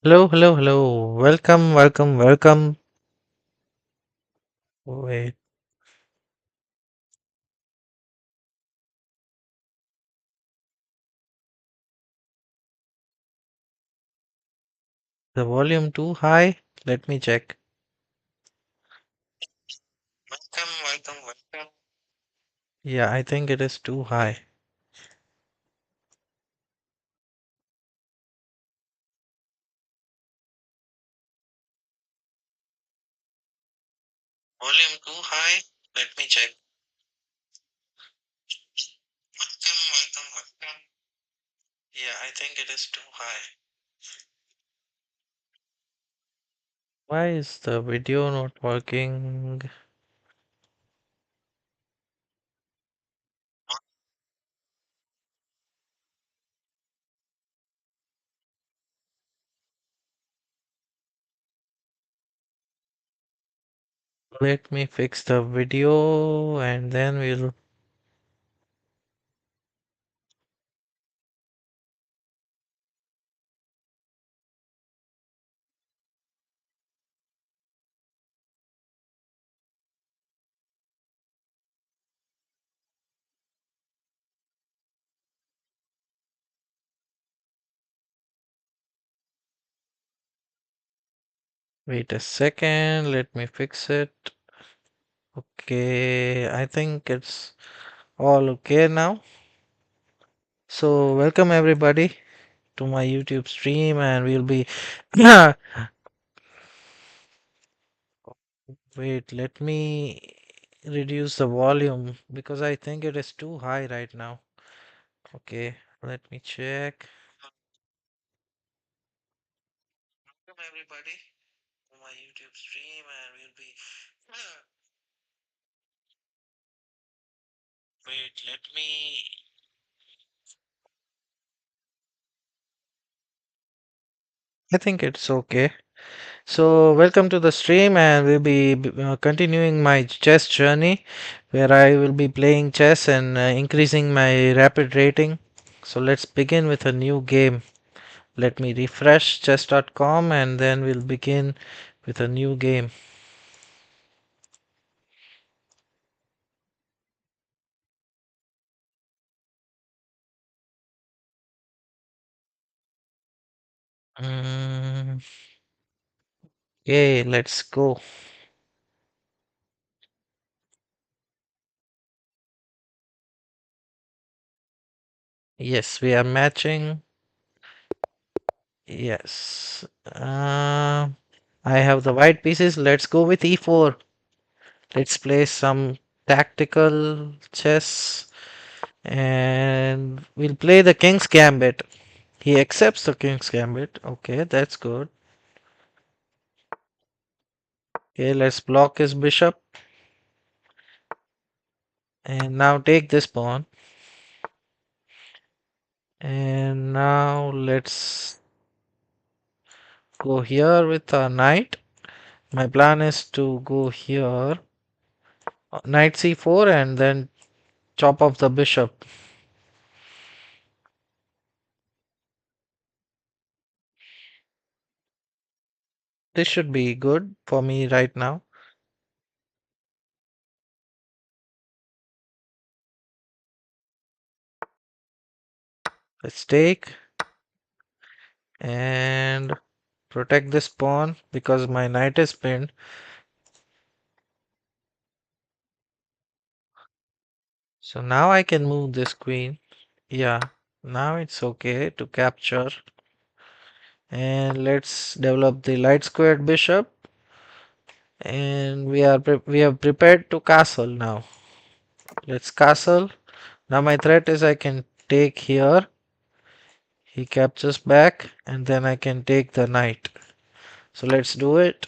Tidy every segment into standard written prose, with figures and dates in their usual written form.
Hello, hello, hello. Welcome, welcome, welcome. Wait, the volume too high? Let me check. Welcome, welcome, welcome. Yeah, I think it is too high. Volume too high? Let me check. Welcome, welcome, welcome. Yeah, I think it is too high. Why is the video not working? Let me fix the video and then we'll. Wait a second, let me fix it. Okay, I think it's all okay now. So, welcome everybody to my YouTube stream, and we'll be. Wait, let me reduce the volume because I think it is too high right now. Okay, let me check. Welcome everybody to my YouTube stream, and we'll be. Wait, let me. I think it's okay. So, welcome to the stream, and we'll be continuing my chess journey where I will be playing chess and increasing my rapid rating. So, let's begin with a new game. Let me refresh chess.com and then we'll begin with a new game. Mm, okay, let's go. Yes, we are matching. Yes. I have the white pieces. Let's go with e4. Let's play some tactical chess and we'll play the king's gambit. He accepts the king's gambit. Okay, that's good. Okay, let's block his bishop and now take this pawn. And now let's go here with a knight. My plan is to go here, knight c4, and then chop off the bishop. This should be good for me right now. Let's take and protect this pawn because my knight is pinned. So now I can move this queen. Yeah, now it's okay to capture. And let's develop the light squared bishop. And we have prepared to castle now. Let's castle. Now my threat is I can take here. He captures back and then I can take the knight. So let's do it.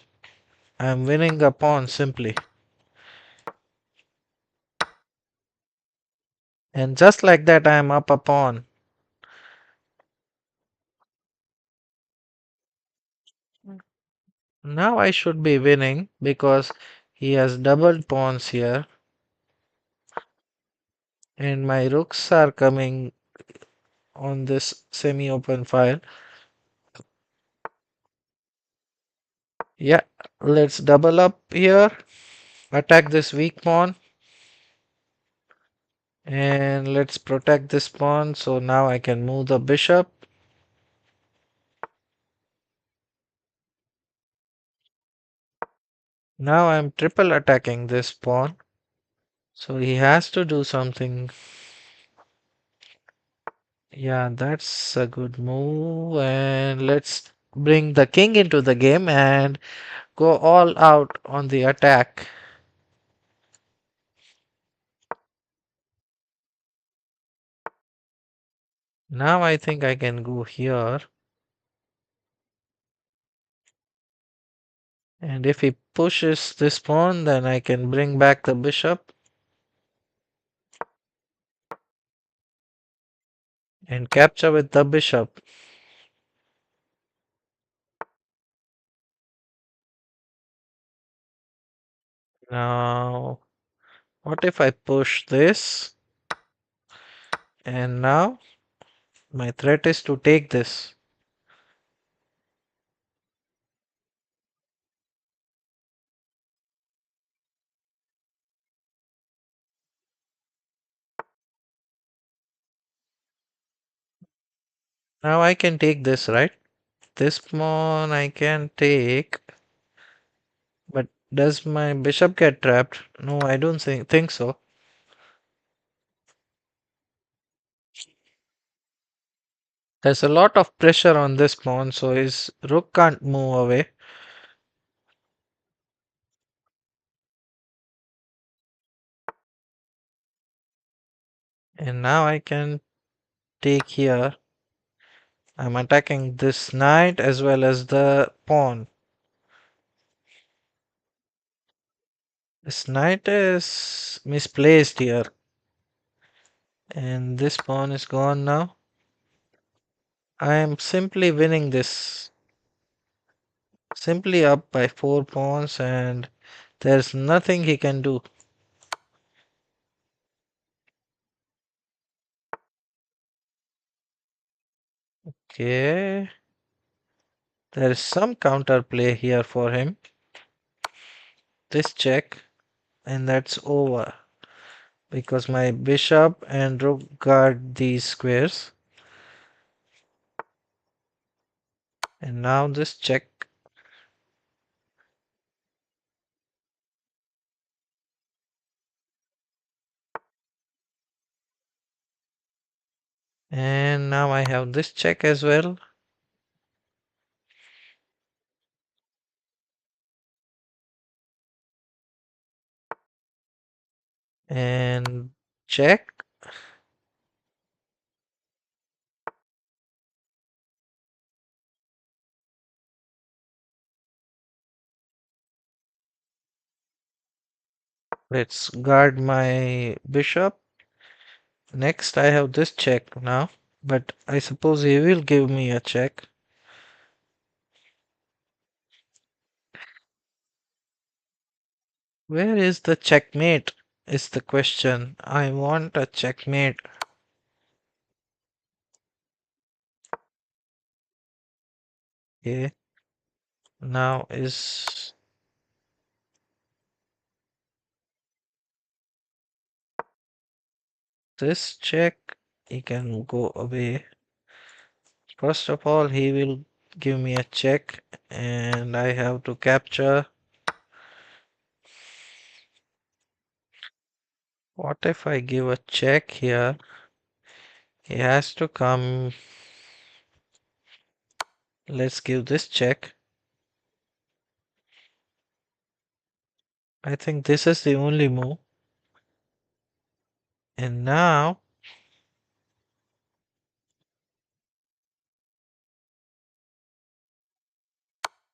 I'm winning a pawn simply. And just like that I am up a pawn. Now I should be winning because he has doubled pawns here. And my rooks are coming on this semi-open file. Yeah, let's double up here. Attack this weak pawn. And let's protect this pawn. So now I can move the bishop. Now I'm triple attacking this pawn. So he has to do something. Yeah, that's a good move. And let's bring the king into the game and go all out on the attack. Now I think I can go here. And if he pushes this pawn, then I can bring back the bishop and capture with the bishop. Now, what if I push this? And now my threat is to take this. Now I can take this, right? This pawn I can take, but does my bishop get trapped? No, I don't think so. There's a lot of pressure on this pawn, so his rook can't move away. And now I can take here. I'm attacking this knight as well as the pawn. This knight is misplaced here. And this pawn is gone now. I am simply winning this. Simply up by 4 pawns, and there's nothing he can do. Okay. There is some counterplay here for him. This check, and that's over. Because my bishop and rook guard these squares. And now this check. And now I have this check as well. And check. Let's guard my bishop. Next I have this check now. But I suppose he will give me a check. Where is the checkmate? Is the question. I want a checkmate. Okay. Now is this check? He can go away. First of all, he will give me a check and I have to capture. What if I give a check here? He has to come. Let's give this check. I think this is the only move. And now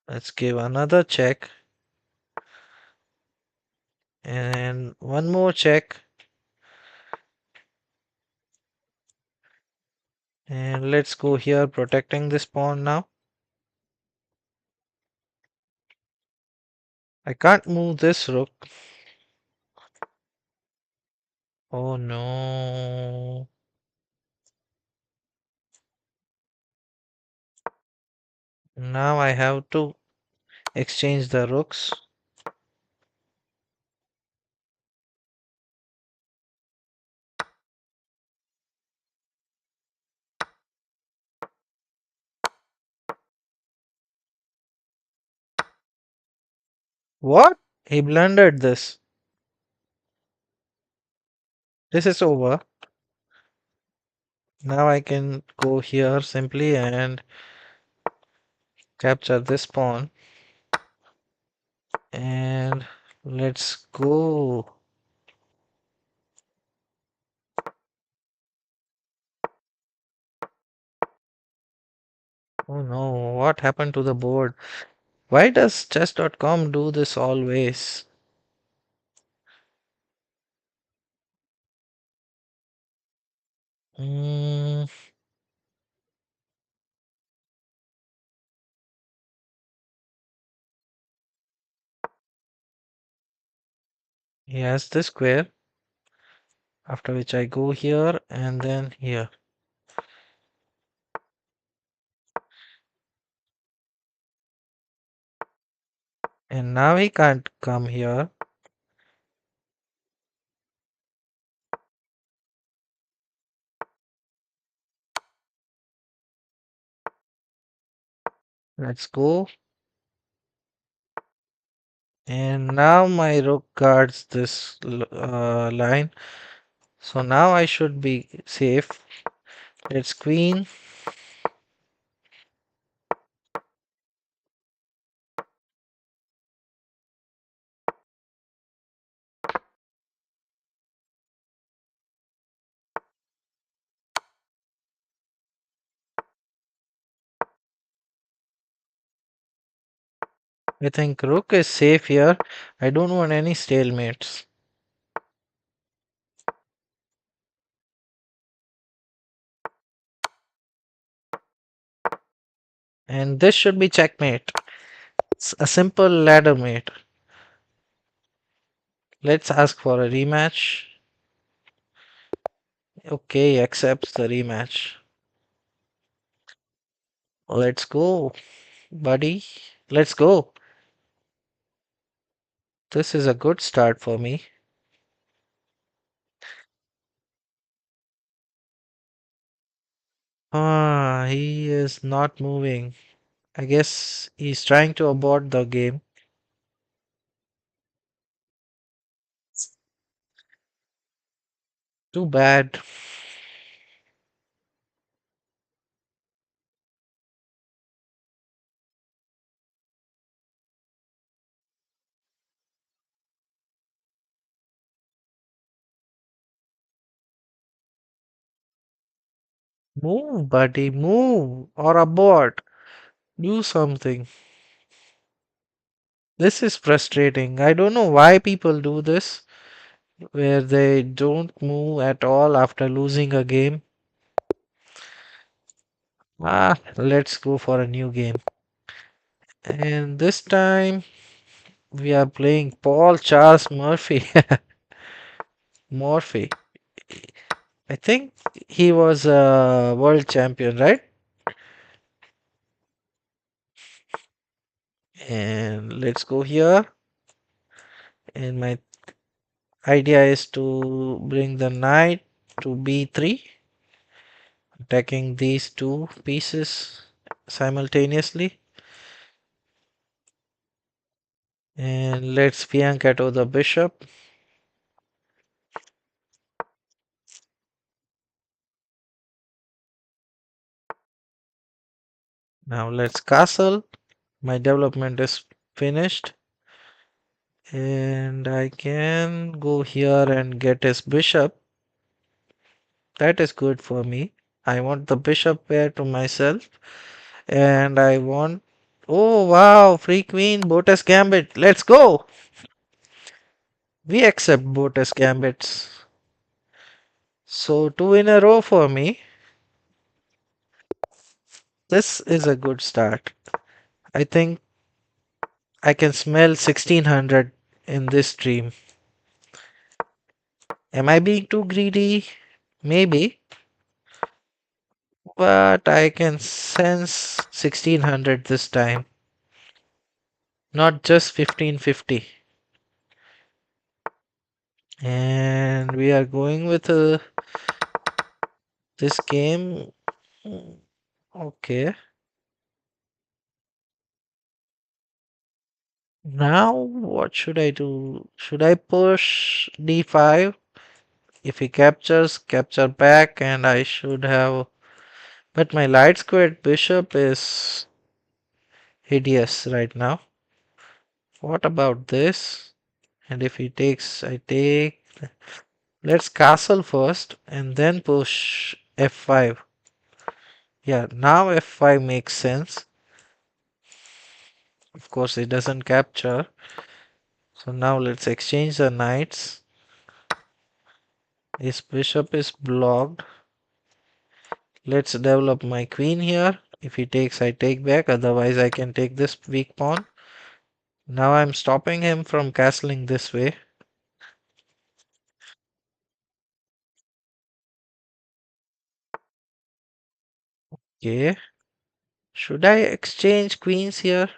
let's give another check and one more check. And let's go here protecting this pawn now. I can't move this rook. Oh no. Now I have to exchange the rooks. What? He blundered this. This is over. Now I can go here simply and capture this pawn. And let's go. Oh no, what happened to the board? Why does chess.com do this always? Mm, he has this square, after which I go here and then here. And now he can't come here. Let's go. And now my rook guards this line. So now I should be safe. Let's queen. I think rook is safe here. I don't want any stalemates. And this should be checkmate. It's a simple ladder mate. Let's ask for a rematch. Okay, accepts the rematch. Let's go, buddy. Let's go. This is a good start for me. Ah, he is not moving. I guess he's trying to abort the game. Too bad. Move, buddy, move or abort. Do something. This is frustrating. I don't know why people do this, where they don't move at all after losing a game. Ah, let's go for a new game. And this time we are playing Paul Charles Murphy. Murphy. I think he was a world champion, right? And let's go here. And my idea is to bring the knight to b3, attacking these two pieces simultaneously. And let's fianchetto the bishop. Now let's castle. My development is finished. And I can go here and get his bishop. That is good for me. I want the bishop pair to myself. And I want. Oh wow, free queen, Botus Gambit. Let's go. We accept Botus Gambits. So two in a row for me. This is a good start. I think I can smell 1600 in this stream. Am I being too greedy? Maybe. But I can sense 1600 this time. not just 1550. And we are going with this game. Mm, okay. Now what should I do? Should I push d5? If he captures, capture back, and I should have. But my light squared bishop is hideous right now. What about this? And if he takes, I take. Let's castle first and then push f5. Yeah, now f5 makes sense. Of course, it doesn't capture. So now let's exchange the knights. His bishop is blocked. Let's develop my queen here. If he takes, I take back. Otherwise, I can take this weak pawn. Now I'm stopping him from castling this way. Okay. Should I exchange queens here?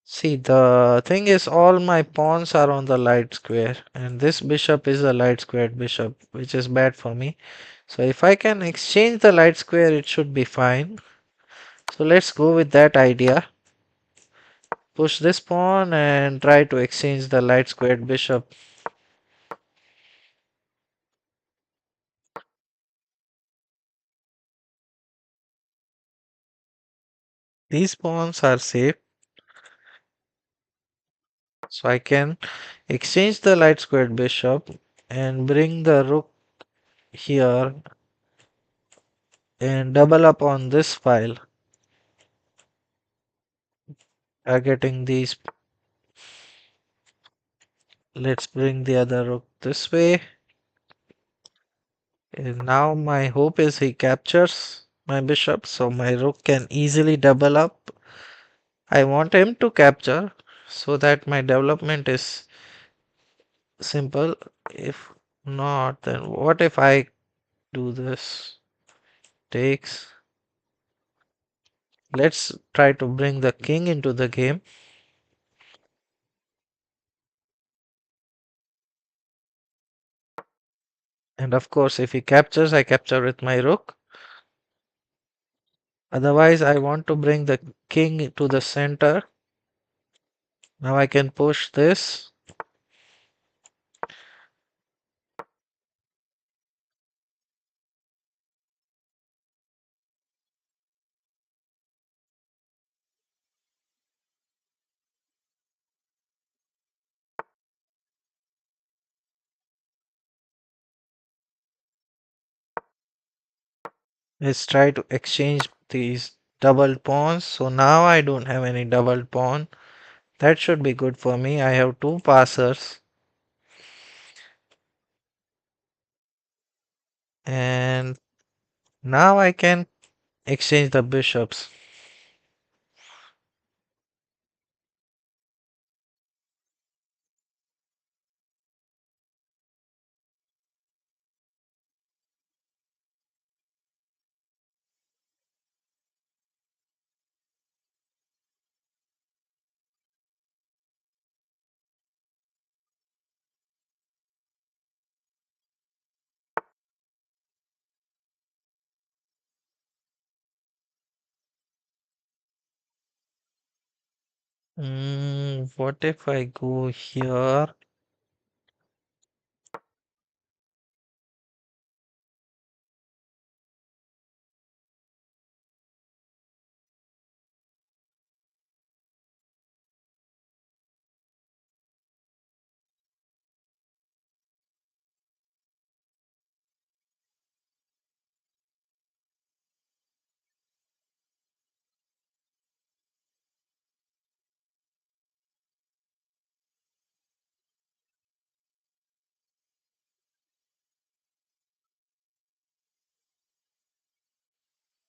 See, the thing is all my pawns are on the light square and this bishop is a light squared bishop, which is bad for me. So if I can exchange the light square, it should be fine. So let's go with that idea. Push this pawn and try to exchange the light squared bishop. These pawns are safe. So I can exchange the light squared bishop and bring the rook here and double up on this file, targeting these. Let's bring the other rook this way. And now my hope is he captures my bishop so my rook can easily double up. I want him to capture so that my development is simple. If not, then what if I do this? Takes. Let's try to bring the king into the game. And of course, if he captures, I capture with my rook. Otherwise, I want to bring the king to the center. Now I can push this. Let's try to exchange these double pawns. So now I don't have any double pawn. That should be good for me. I have two passers. And now I can exchange the bishops. What if I go here?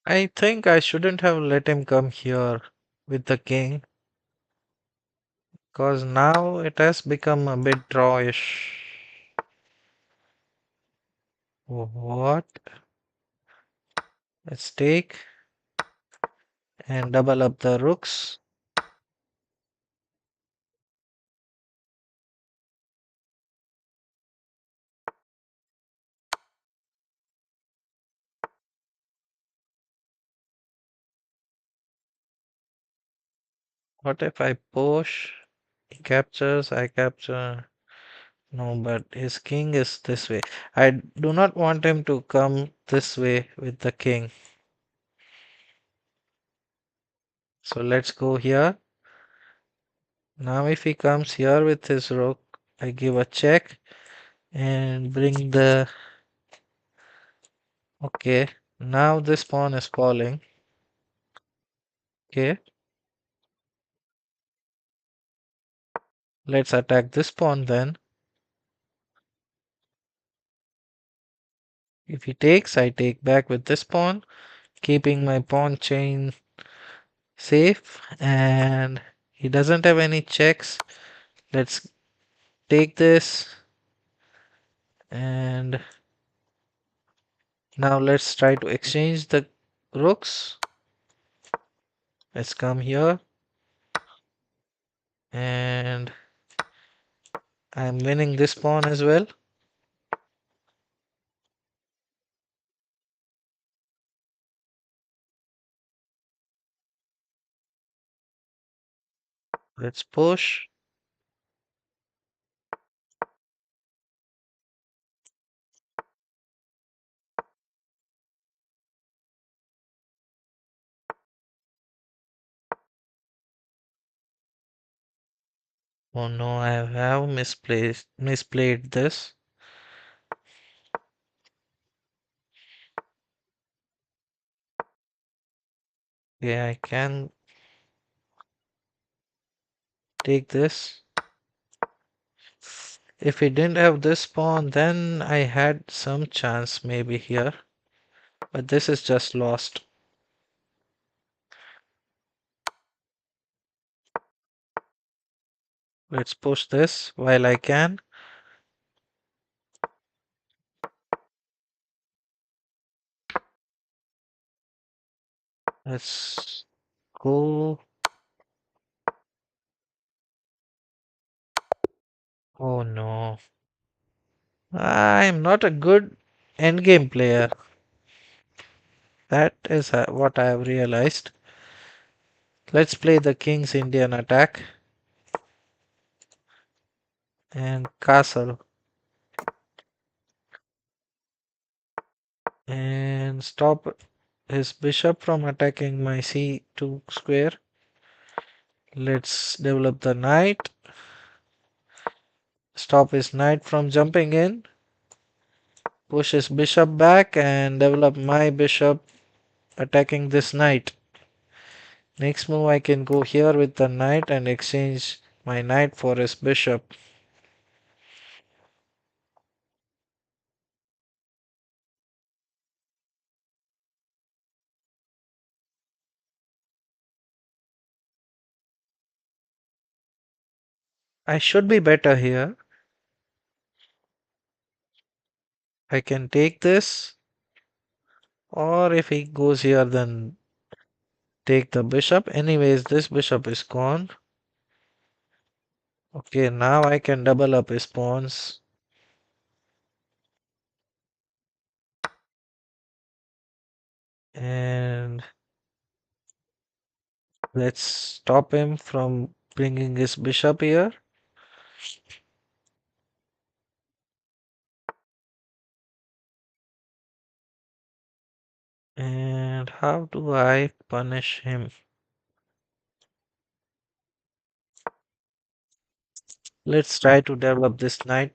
I think I shouldn't have let him come here with the king. Because now it has become a bit drawish. What? Let's take. and double up the rooks. What if I push? He captures, I capture. No, but his king is this way. I do not want him to come this way with the king. So let's go here. Now if he comes here with his rook, I give a check and bring the... Okay, now this pawn is falling. Okay, let's attack this pawn then. If he takes, I take back with this pawn, keeping my pawn chain safe, and he doesn't have any checks. Let's take this, and now let's try to exchange the rooks. Let's come here, and I'm winning this pawn as well. Let's push. Oh no, I have misplayed this. Yeah, I can take this. If he didn't have this pawn, then I had some chance maybe here. But this is just lost. Let's push this while I can. Let's go. Oh no. I'm not a good endgame player. That is what I have realized. Let's play the King's Indian attack and castle and stop his bishop from attacking my c2 square. Let's develop the knight. Stop his knight from jumping in. Push his bishop back and develop my bishop attacking this knight. Next move I can go here with the knight and exchange my knight for his bishop. I should be better here. I can take this, or if he goes here then take the bishop. Anyways, this bishop is gone. Okay, now I can double up his pawns. And let's stop him from bringing his bishop here. And how do I punish him? Let's try to develop this knight.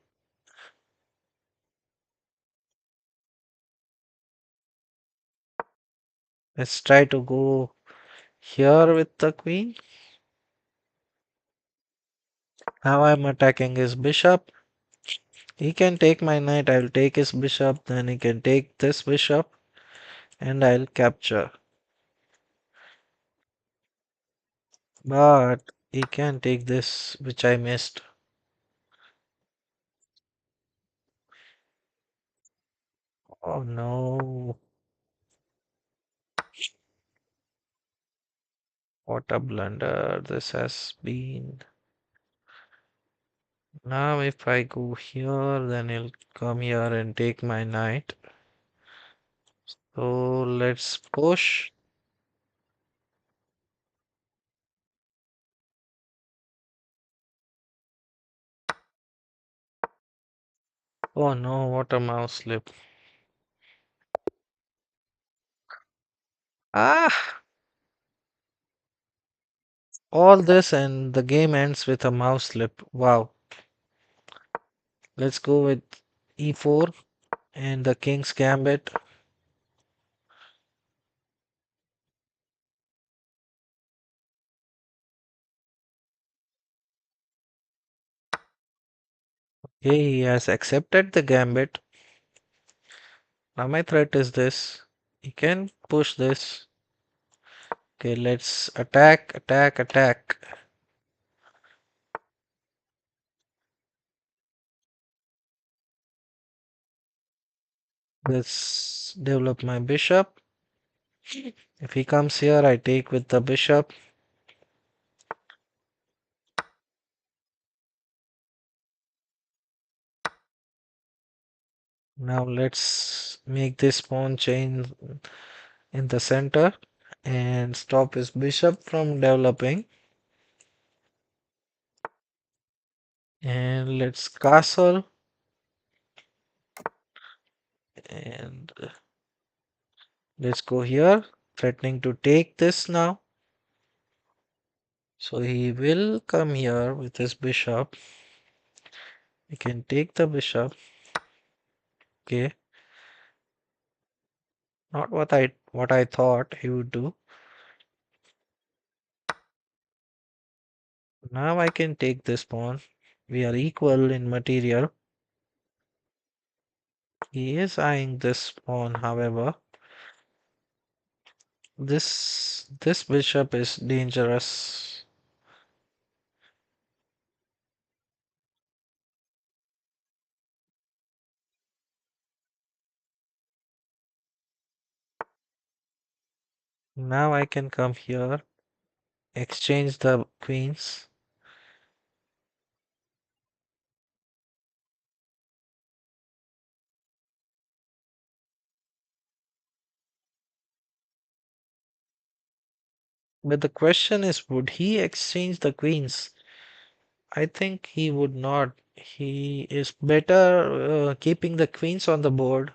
Let's try to go here with the queen. Now I'm attacking his bishop. He can take my knight, I'll take his bishop, then he can take this bishop, and I'll capture. But he can take this, which I missed. Oh no. What a blunder this has been. Now if I go here, then he'll come here and take my knight. So let's push. Oh no, what a mouse slip. Ah, all this and the game ends with a mouse slip. Wow. Let's go with e4 and the king's gambit. Okay, he has accepted the gambit. Now my threat is this. He can push this. Okay, let's attack, attack, attack. Let's develop my bishop. If he comes here, I take with the bishop. Now let's make this pawn chain in the center and stop his bishop from developing. And let's castle and let's go here, threatening to take this now. So he will come here with his bishop. We can take the bishop. Okay, not what I thought he would do. Now I can take this pawn. We are equal in material. He is eyeing this pawn, however. This bishop is dangerous. Now I can come here, exchange the queens. But the question is, would he exchange the queens? I think he would not. He is better keeping the queens on the board,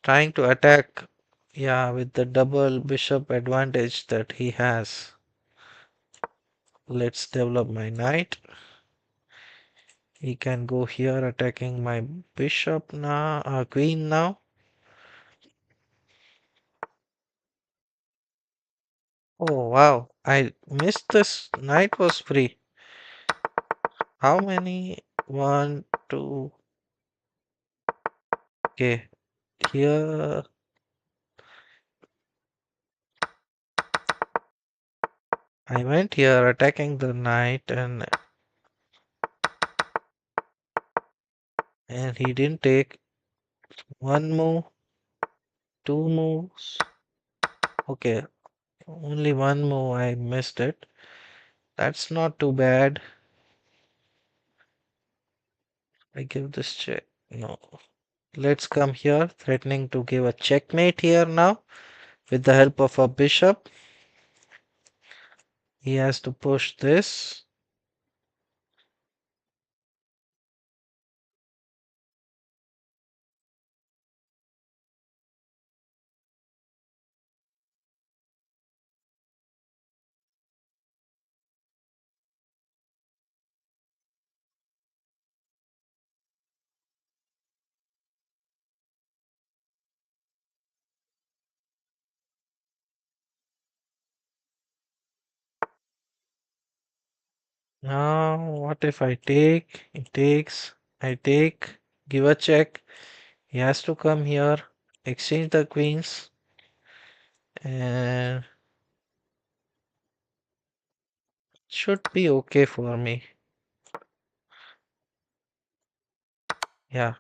trying to attack, yeah, with the double bishop advantage that he has. Let's develop my knight. He can go here attacking my bishop now, queen now. Oh wow, I missed this. Knight was free. How many? One, two. Okay, here I went here attacking the knight and he didn't take one move, two moves. Okay, only one move I missed it. That's not too bad. I give this check. No. Let's come here, threatening to give a checkmate here now with the help of a bishop. He has to push this. Now, what if I take? He takes. I take. Give a check. He has to come here, exchange the queens, and should be okay for me. Yeah.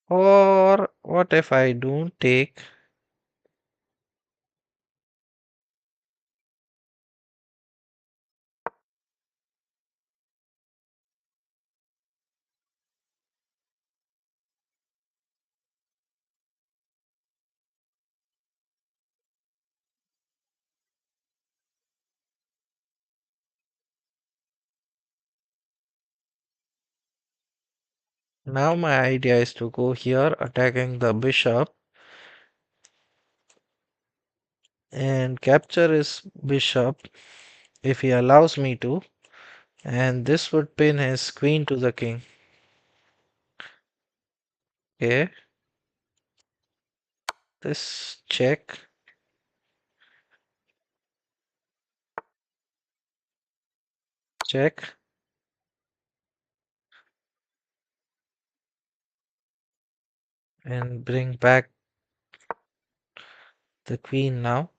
Or what if I don't take? Now my idea is to go here attacking the bishop and capture his bishop if he allows me to, and this would pin his queen to the king. Okay, this check, check, and bring back the queen now.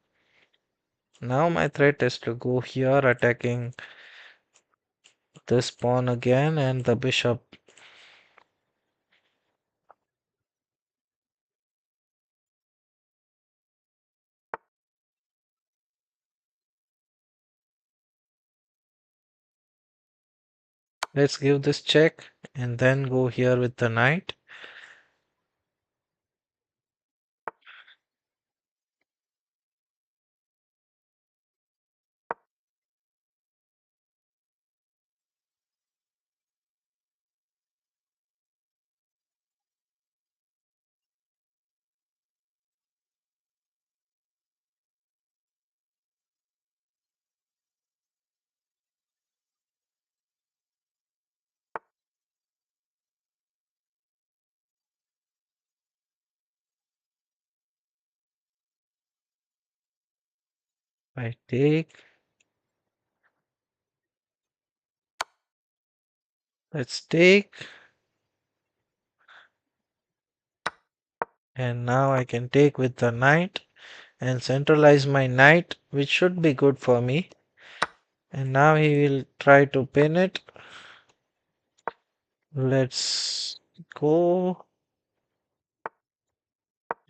Now my threat is to go here attacking this pawn again and the bishop. Let's give this check and then go here with the knight. I take, let's take, and now I can take with the knight and centralize my knight, which should be good for me. And now he will try to pin it. Let's go.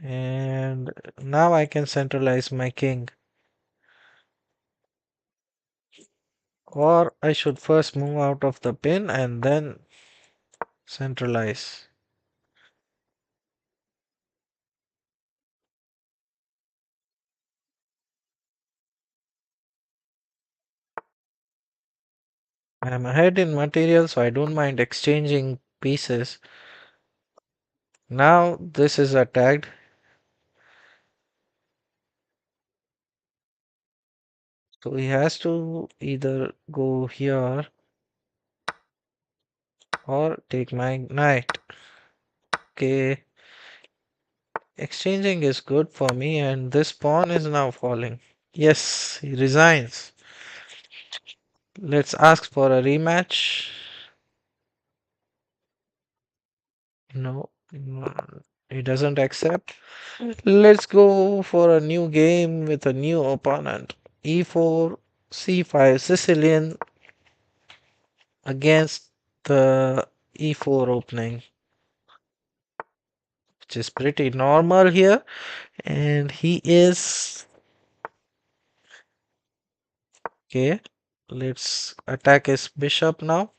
And now I can centralize my king. Or I should first move out of the pin and then centralize. I'm ahead in material, so I don't mind exchanging pieces. Now this is attacked. So he has to either go here or take my knight. Okay, exchanging is good for me, and this pawn is now falling. Yes, he resigns. Let's ask for a rematch. No, he doesn't accept. Let's go for a new game with a new opponent. E4, C5, Sicilian against the E4 opening, which is pretty normal here. And he is okay. Let's attack his bishop now.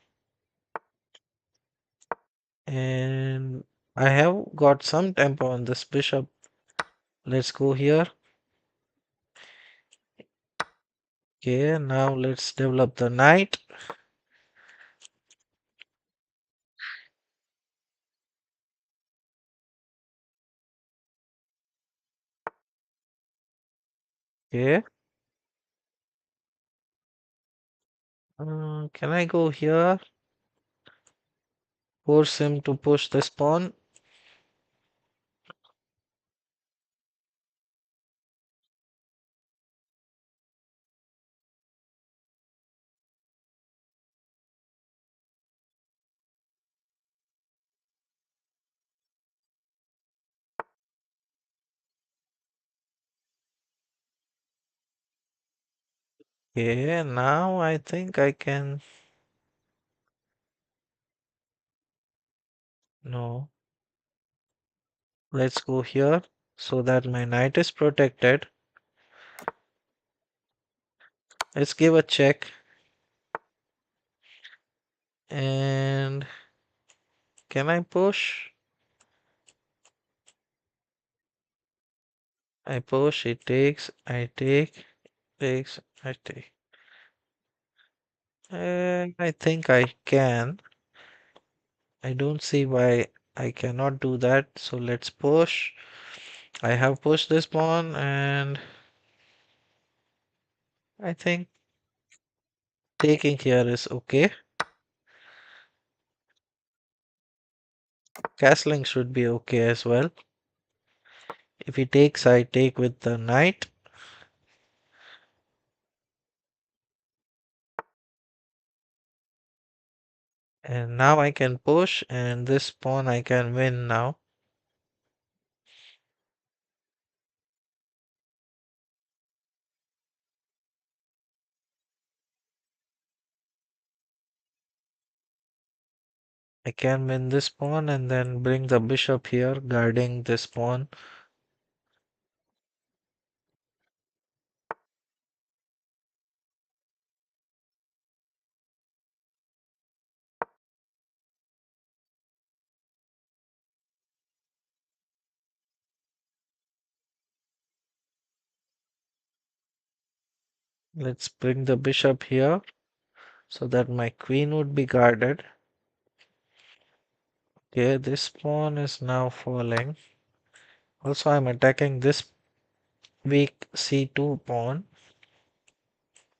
And I have got some tempo on this bishop. Let's go here. Okay, now let's develop the knight. Okay. Can I go here? Force him to push this pawn. Okay, now I think I can. No. Let's go here so that my knight is protected. Let's give a check. And can I push? I push, it takes, I take, takes, I take. And I think I can. I don't see why I cannot do that. So let's push. I have pushed this pawn and I think taking here is okay. Castling should be okay as well. If he takes, I take with the knight. And now I can push and this pawn I can win now. I can win this pawn and then bring the bishop here guarding this pawn. Let's bring the bishop here so that my queen would be guarded. Okay, this pawn is now falling. Also, I'm attacking this weak c2 pawn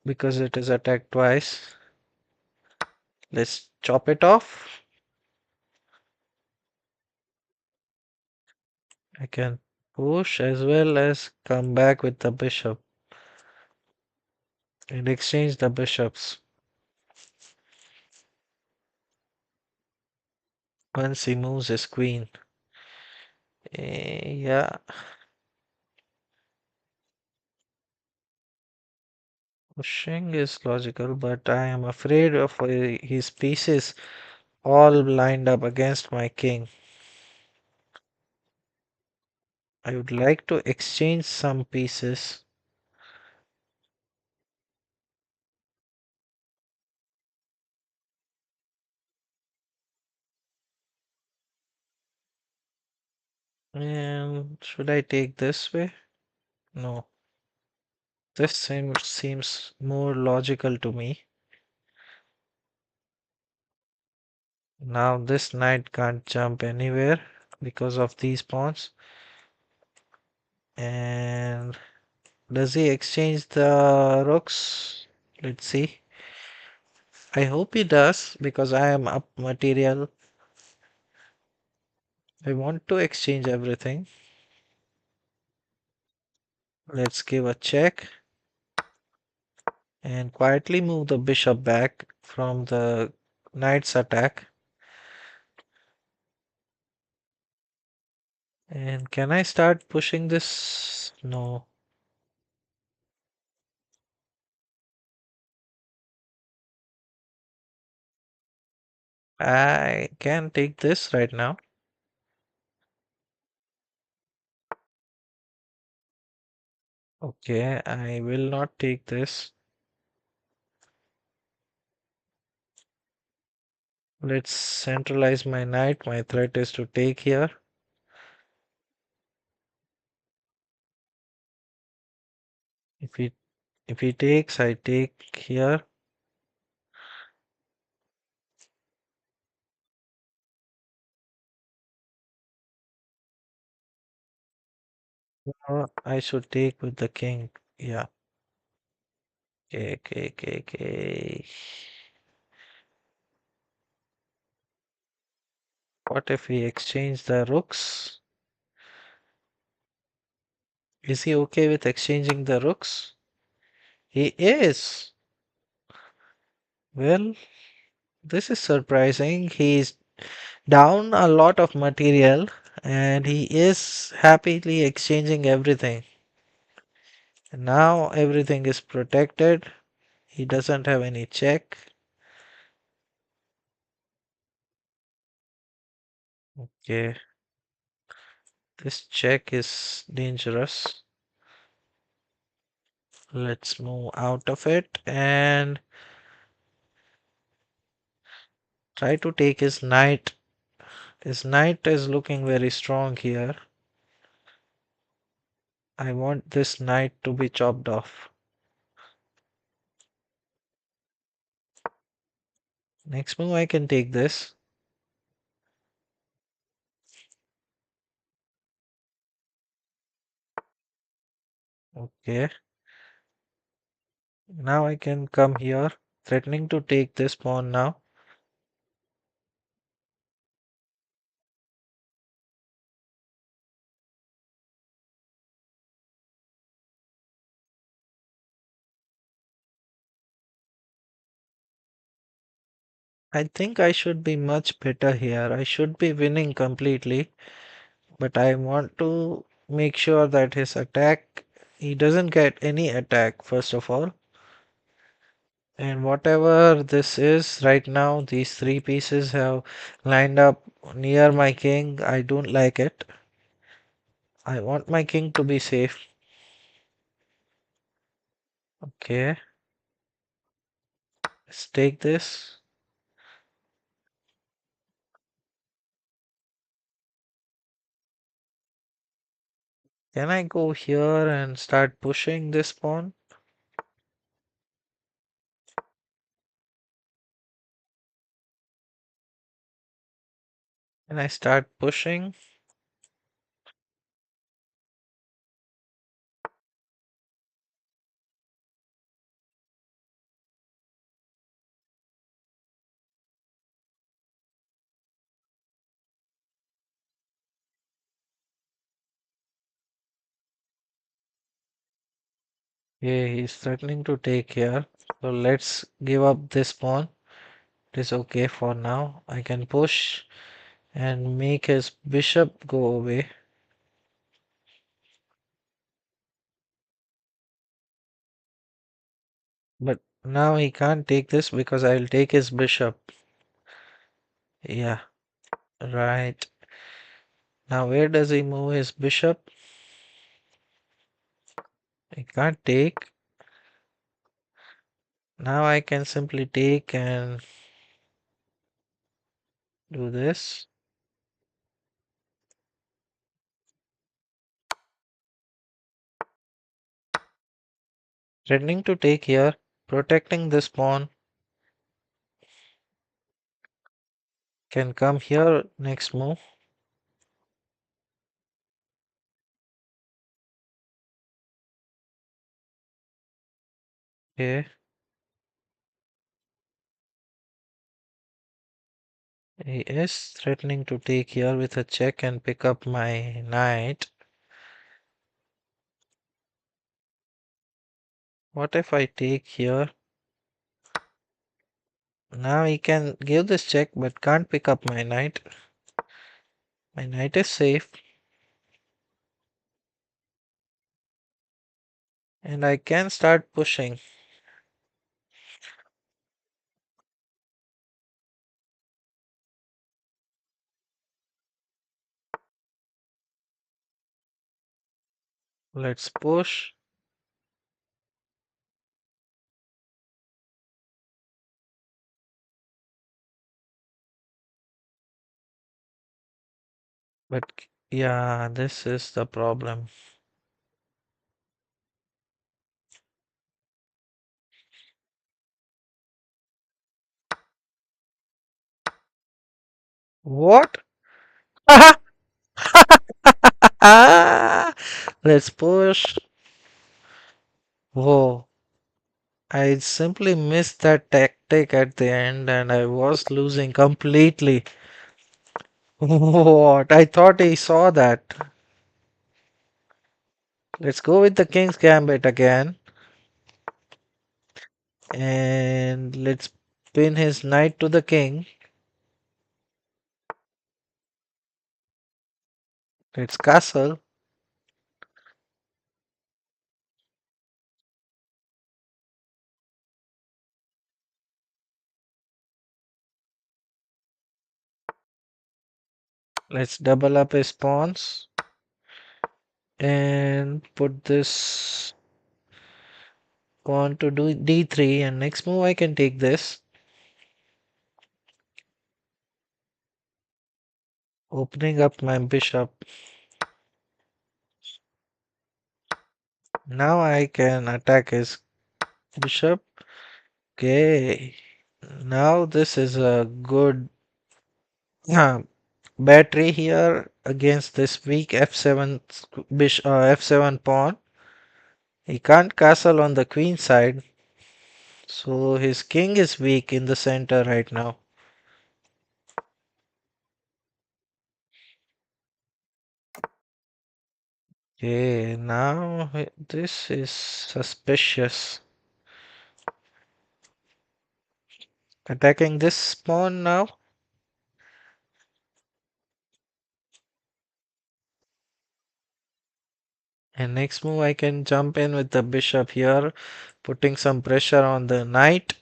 because it is attacked twice. Let's chop it off. I can push as well as come back with the bishop and exchange the bishops. Once he moves his queen. Yeah, pushing is logical, but I am afraid of his pieces all lined up against my king. I would like to exchange some pieces. And should I take this way? No. This seems more logical to me. Now this knight can't jump anywhere because of these pawns. And does he exchange the rooks? Let's see. I hope he does because I am up material. I want to exchange everything. Let's give a check and quietly move the bishop back from the knight's attack. And can I start pushing this? No. I can take this right now. Okay, I will not take this. Let's centralize my knight. My threat is to take here. If he if he takes, I take here. I should take with the king. Yeah. Okay, okay, okay, okay. What if we exchange the rooks? Is he okay with exchanging the rooks? He is. Well, this is surprising. He's down a lot of material and he is happily exchanging everything. And now everything is protected. He doesn't have any check. Okay, this check is dangerous. Let's move out of it and try to take his knight. His knight is looking very strong here. I want this knight to be chopped off. Next move I can take this. Okay. Now I can come here, threatening to take this pawn now. I think I should be much better here. I should be winning completely, but I want to make sure that his attack, he doesn't get any attack, first of all. And whatever this is right now, these three pieces have lined up near my king. I don't like it. I want my king to be safe. Okay, let's take this. Can I go here and start pushing this pawn? Can I start pushing? Yeah, he's threatening to take here. So let's give up this pawn. It is okay for now. I can push and make his bishop go away. But now he can't take this because I'll take his bishop. Yeah, right. Now where does he move his bishop? He can't take. Now I can simply take and do this. Threatening to take here, protecting this pawn. Can come here next move. Okay. He is threatening to take here with a check and pick up my knight. What if I take here? Now he can give this check but can't pick up my knight. My knight is safe. And I can start pushing. Let's push. But yeah, this is the problem. What? Let's push. Whoa. I simply missed that tactic at the end and I was losing completely. What? I thought he saw that. Let's go with the King's Gambit again. And let's pin his knight to the king. Let's castle. Let's double up his pawns. And put this pawn to do d3. And next move I can take this. Opening up my bishop. Now I can attack his bishop. Okay. Now this is a good uh, battery here against this weak f7 f7 pawn. He can't castle on the queen side, so his king is weak in the center right now. Okay, now this is suspicious. Attacking this pawn now. And next move I can jump in with the bishop here, putting some pressure on the knight.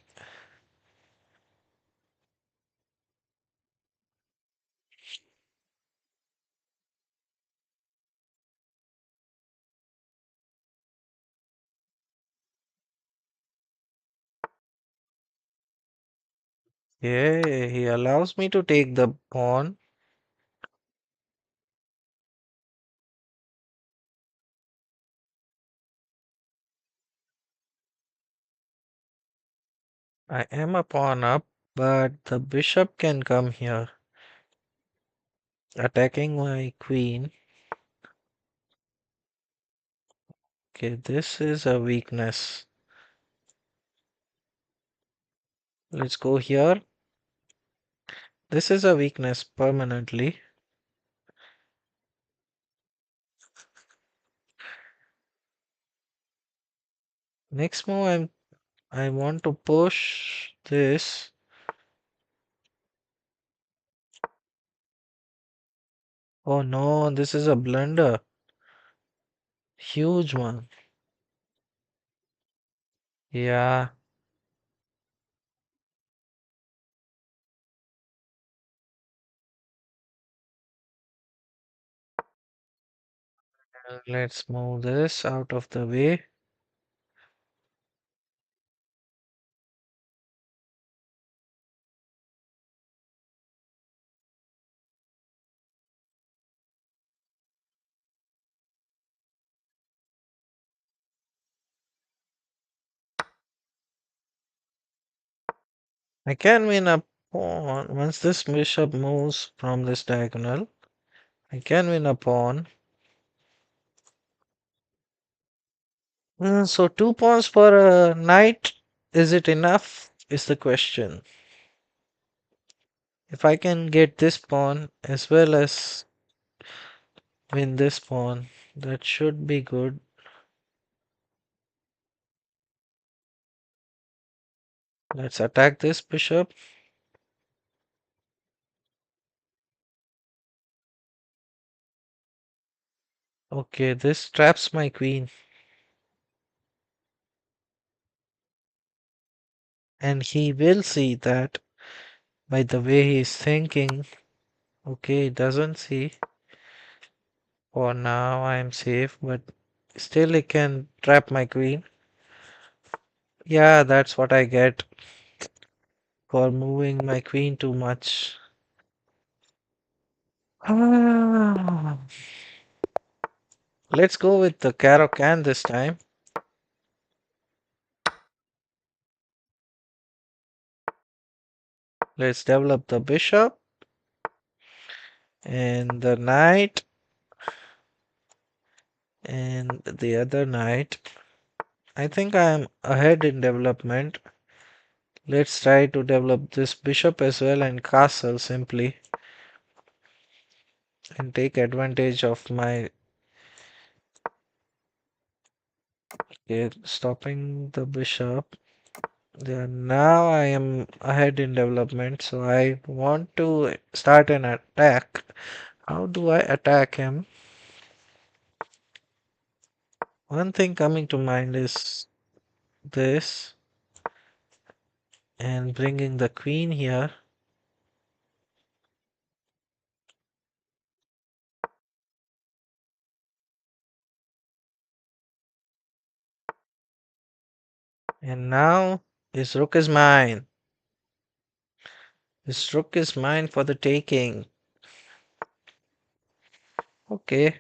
Yeah, he allows me to take the pawn. I am a pawn up, but the bishop can come here, attacking my queen. Okay, this is a weakness. Let's go here. This is a weakness permanently. Next move I want to push this. Oh no, this is a blunder. Huge one. Yeah, let's move this out of the way. I can win a pawn. Once this bishop moves from this diagonal, I can win a pawn. So two pawns for a knight, is it enough? Is the question. If I can get this pawn as well as win this pawn, that should be good. Let's attack this bishop. Okay, this traps my queen. And he will see that by the way he is thinking. Okay, he doesn't see. For now, I am safe, but still he can trap my queen. Yeah, that's what I get for moving my queen too much. Ah. Let's go with the Caro-Can this time. Let's develop the bishop and the knight and the other knight. I think I am ahead in development. Let's try to develop this bishop as well and castle simply and take advantage of my stopping the bishop. Yeah, now I am ahead in development, so I want to start an attack. How do I attack him? One thing coming to mind is this and bringing the queen here. And now his rook is mine. His rook is mine for the taking. Okay,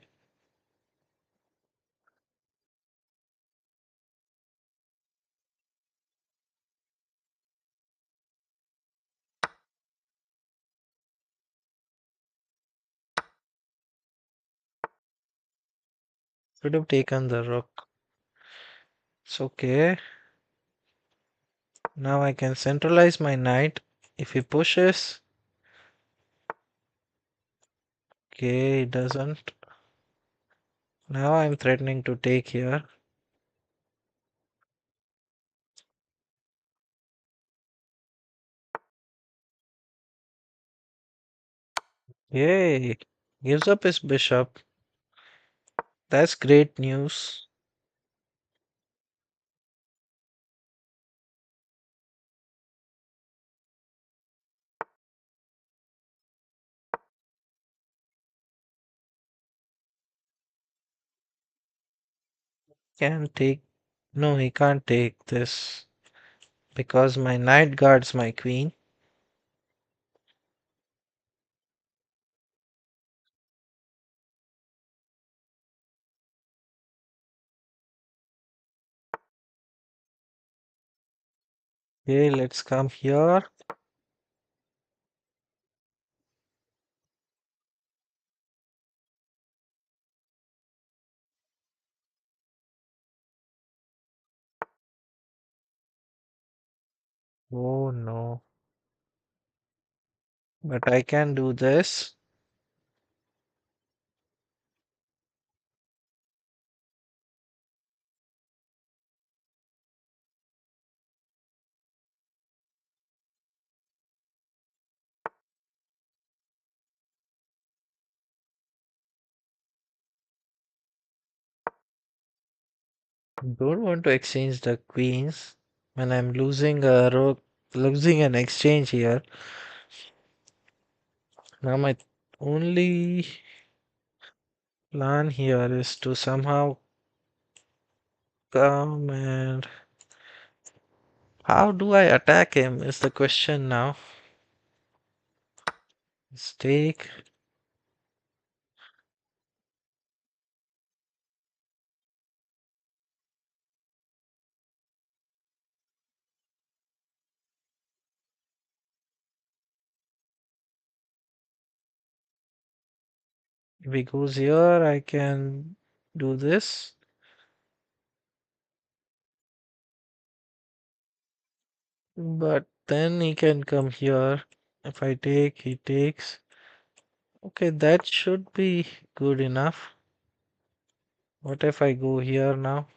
could have taken the rook. It's okay. Now I can centralize my knight. If he pushes, okay, he doesn't. Now I'm threatening to take here. Yay! Gives up his bishop. That's great news. Can take. No, he can't take this because my knight guards my queen. Okay, let's come here. Oh no. But I can do this. Don't want to exchange the queens when I'm losing a rook, losing an exchange here. Now my only plan here is to somehow come and how do I attack him is the question now. Stake. If he goes here, I can do this. But then he can come here. If I take, he takes. Okay, that should be good enough. What if I go here now?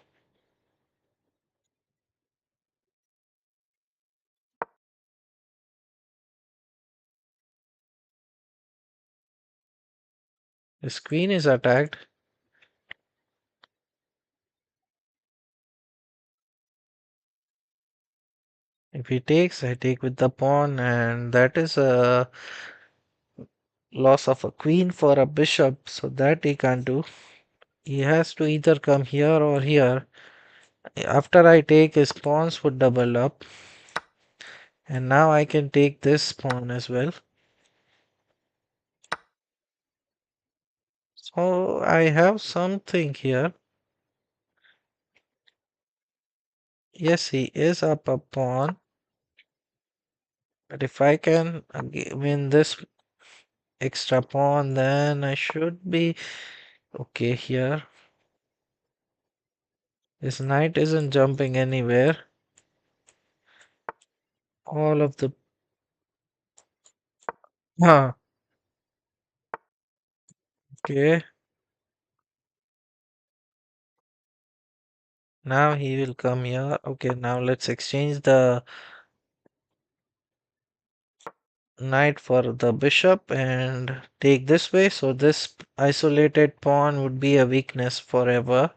His queen is attacked. If he takes, I take with the pawn, and that is a loss of a queen for a bishop, so that he can't do. He has to either come here or here. After I take, his pawns would double up, and now I can take this pawn as well. So I have something here. Yes, he is up a pawn, but if I can win this extra pawn, then I should be okay here. His knight isn't jumping anywhere. All of the huh, okay. Now he will come here. Okay, now let's exchange the knight for the bishop and take this way. So this isolated pawn would be a weakness forever.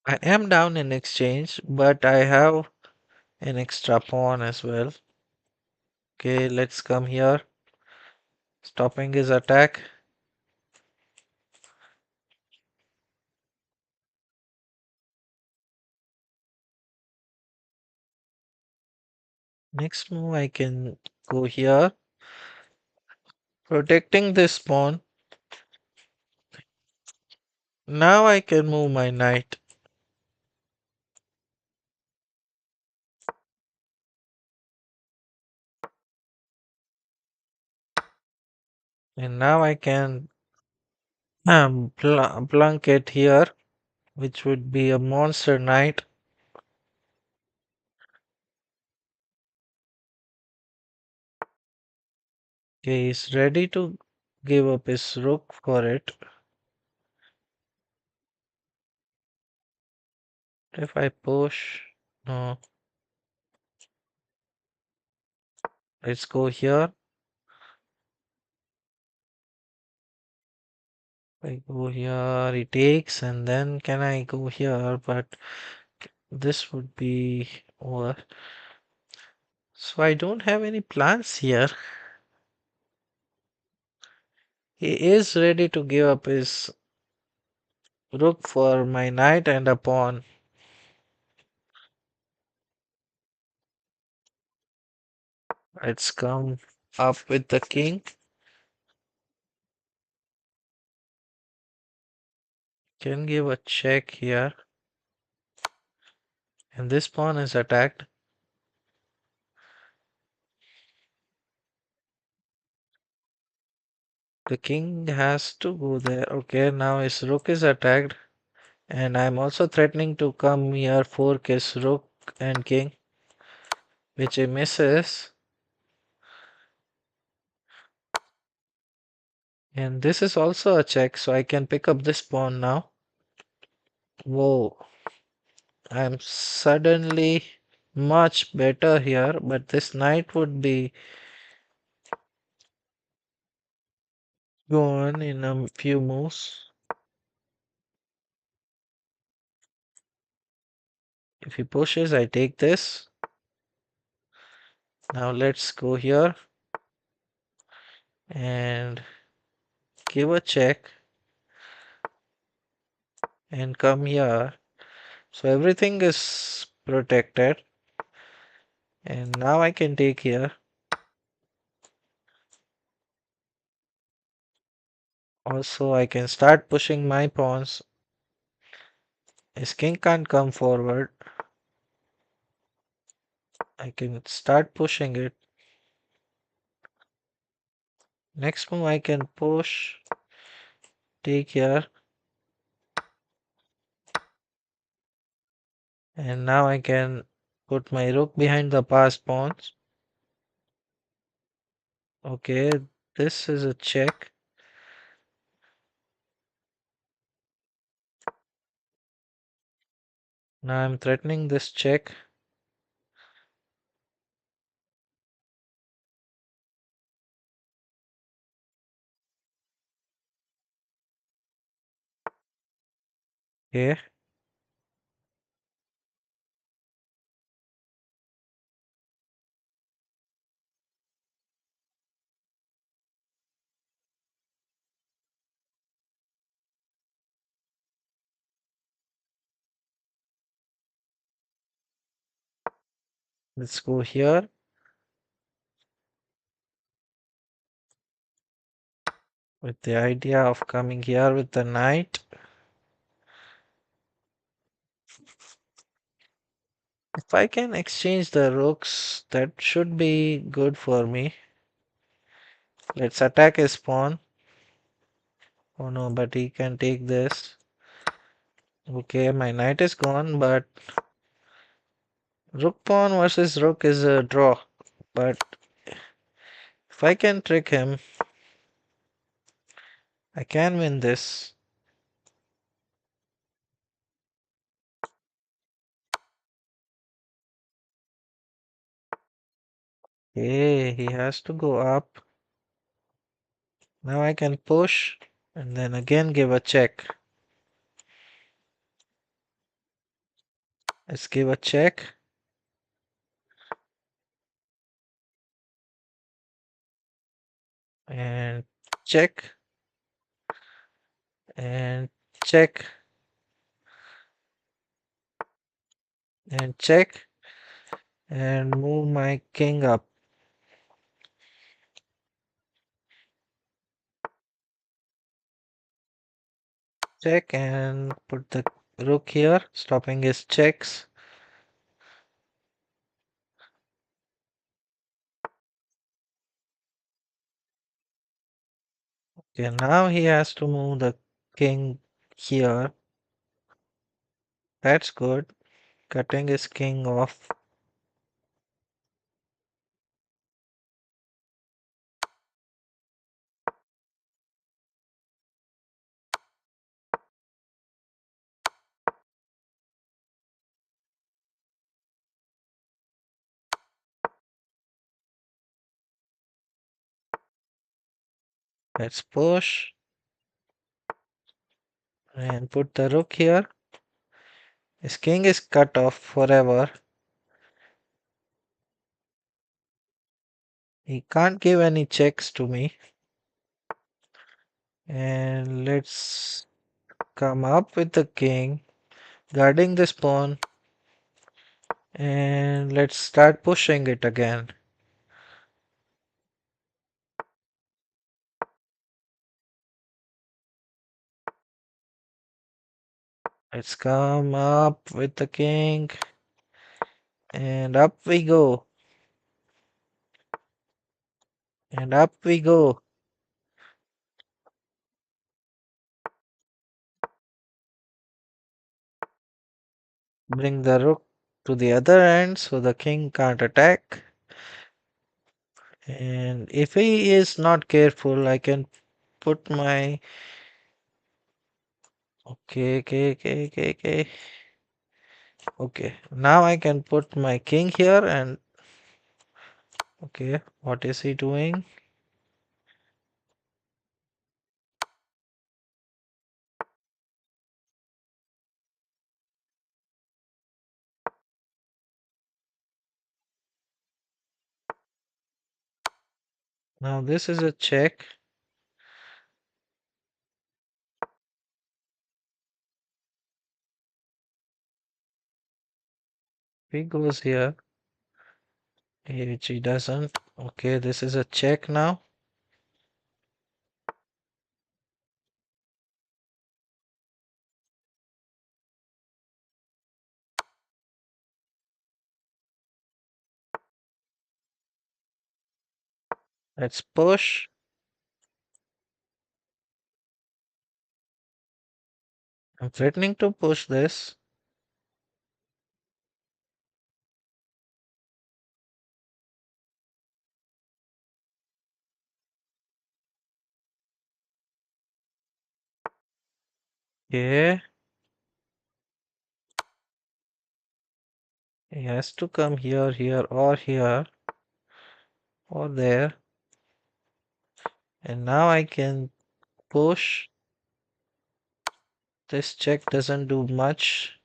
I am down in exchange, but I have an extra pawn as well. Okay, let's come here. Stopping his attack. Next move, I can go here, protecting this pawn. Now I can move my knight. And now I can plunk it here, which would be a monster knight. Okay, he's ready to give up his rook for it. If I push, no, let's go here. I go here, he takes, and then can I go here? But this would be over. So I don't have any plans here. He is ready to give up his rook for my knight and a pawn. Let's come up with the king. Can give a check here. And this pawn is attacked. The king has to go there. Okay, now his rook is attacked. And I'm also threatening to come here, fork his rook and king, which he misses. And this is also a check, so I can pick up this pawn now. Whoa, I'm suddenly much better here, but this knight would be gone in a few moves. If he pushes, I take this. Now let's go here and give a check and come here. So everything is protected. And now I can take here. Also, I can start pushing my pawns. His king can't come forward. I can start pushing it. Next move, I can push, take here. And now I can put my rook behind the passed pawns. Okay, this is a check. Now I'm threatening this check. Okay, let's go here. With the idea of coming here with the knight. If I can exchange the rooks, that should be good for me. Let's attack his pawn. Oh no, but he can take this. Okay, my knight is gone, but rook pawn versus rook is a draw. But if I can trick him, I can win this. Okay, he has to go up. Now I can push and then again give a check. Let's give a check and check and check and check and move my king up. Check and put the rook here, stopping his checks. Okay, now he has to move the king here. That's good. Cutting his king off. Let's push and put the rook here. His king is cut off forever. He can't give any checks to me. And let's come up with the king, guarding this pawn. And let's start pushing it again. Let's come up with the king. And up we go. And up we go. Bring the rook to the other end so the king can't attack. And if he is not careful, I can put my. Okay. Okay, now I can put my king here and. Okay, what is he doing? Now this is a check. He goes here, which he doesn't. Okay, this is a check now. Let's push. I'm threatening to push this. Yeah, he has to come here, or there. And now I can push. This check doesn't do much.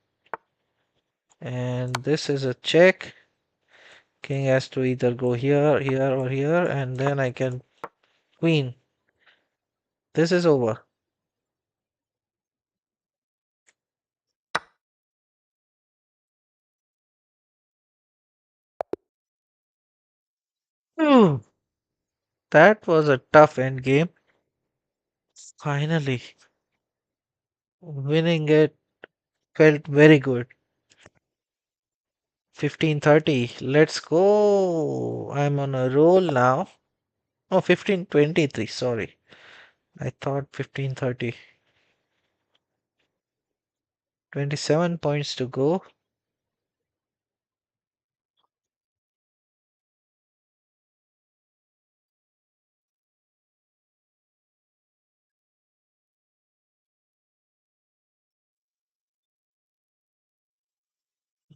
And this is a check. King has to either go here, or here, and then I can queen. This is over. Hmm, that was a tough end game. Finally, winning it felt very good. 15:30. Let's go. I'm on a roll now. Oh, 15:23. Sorry. I thought 15:30. 27 points to go.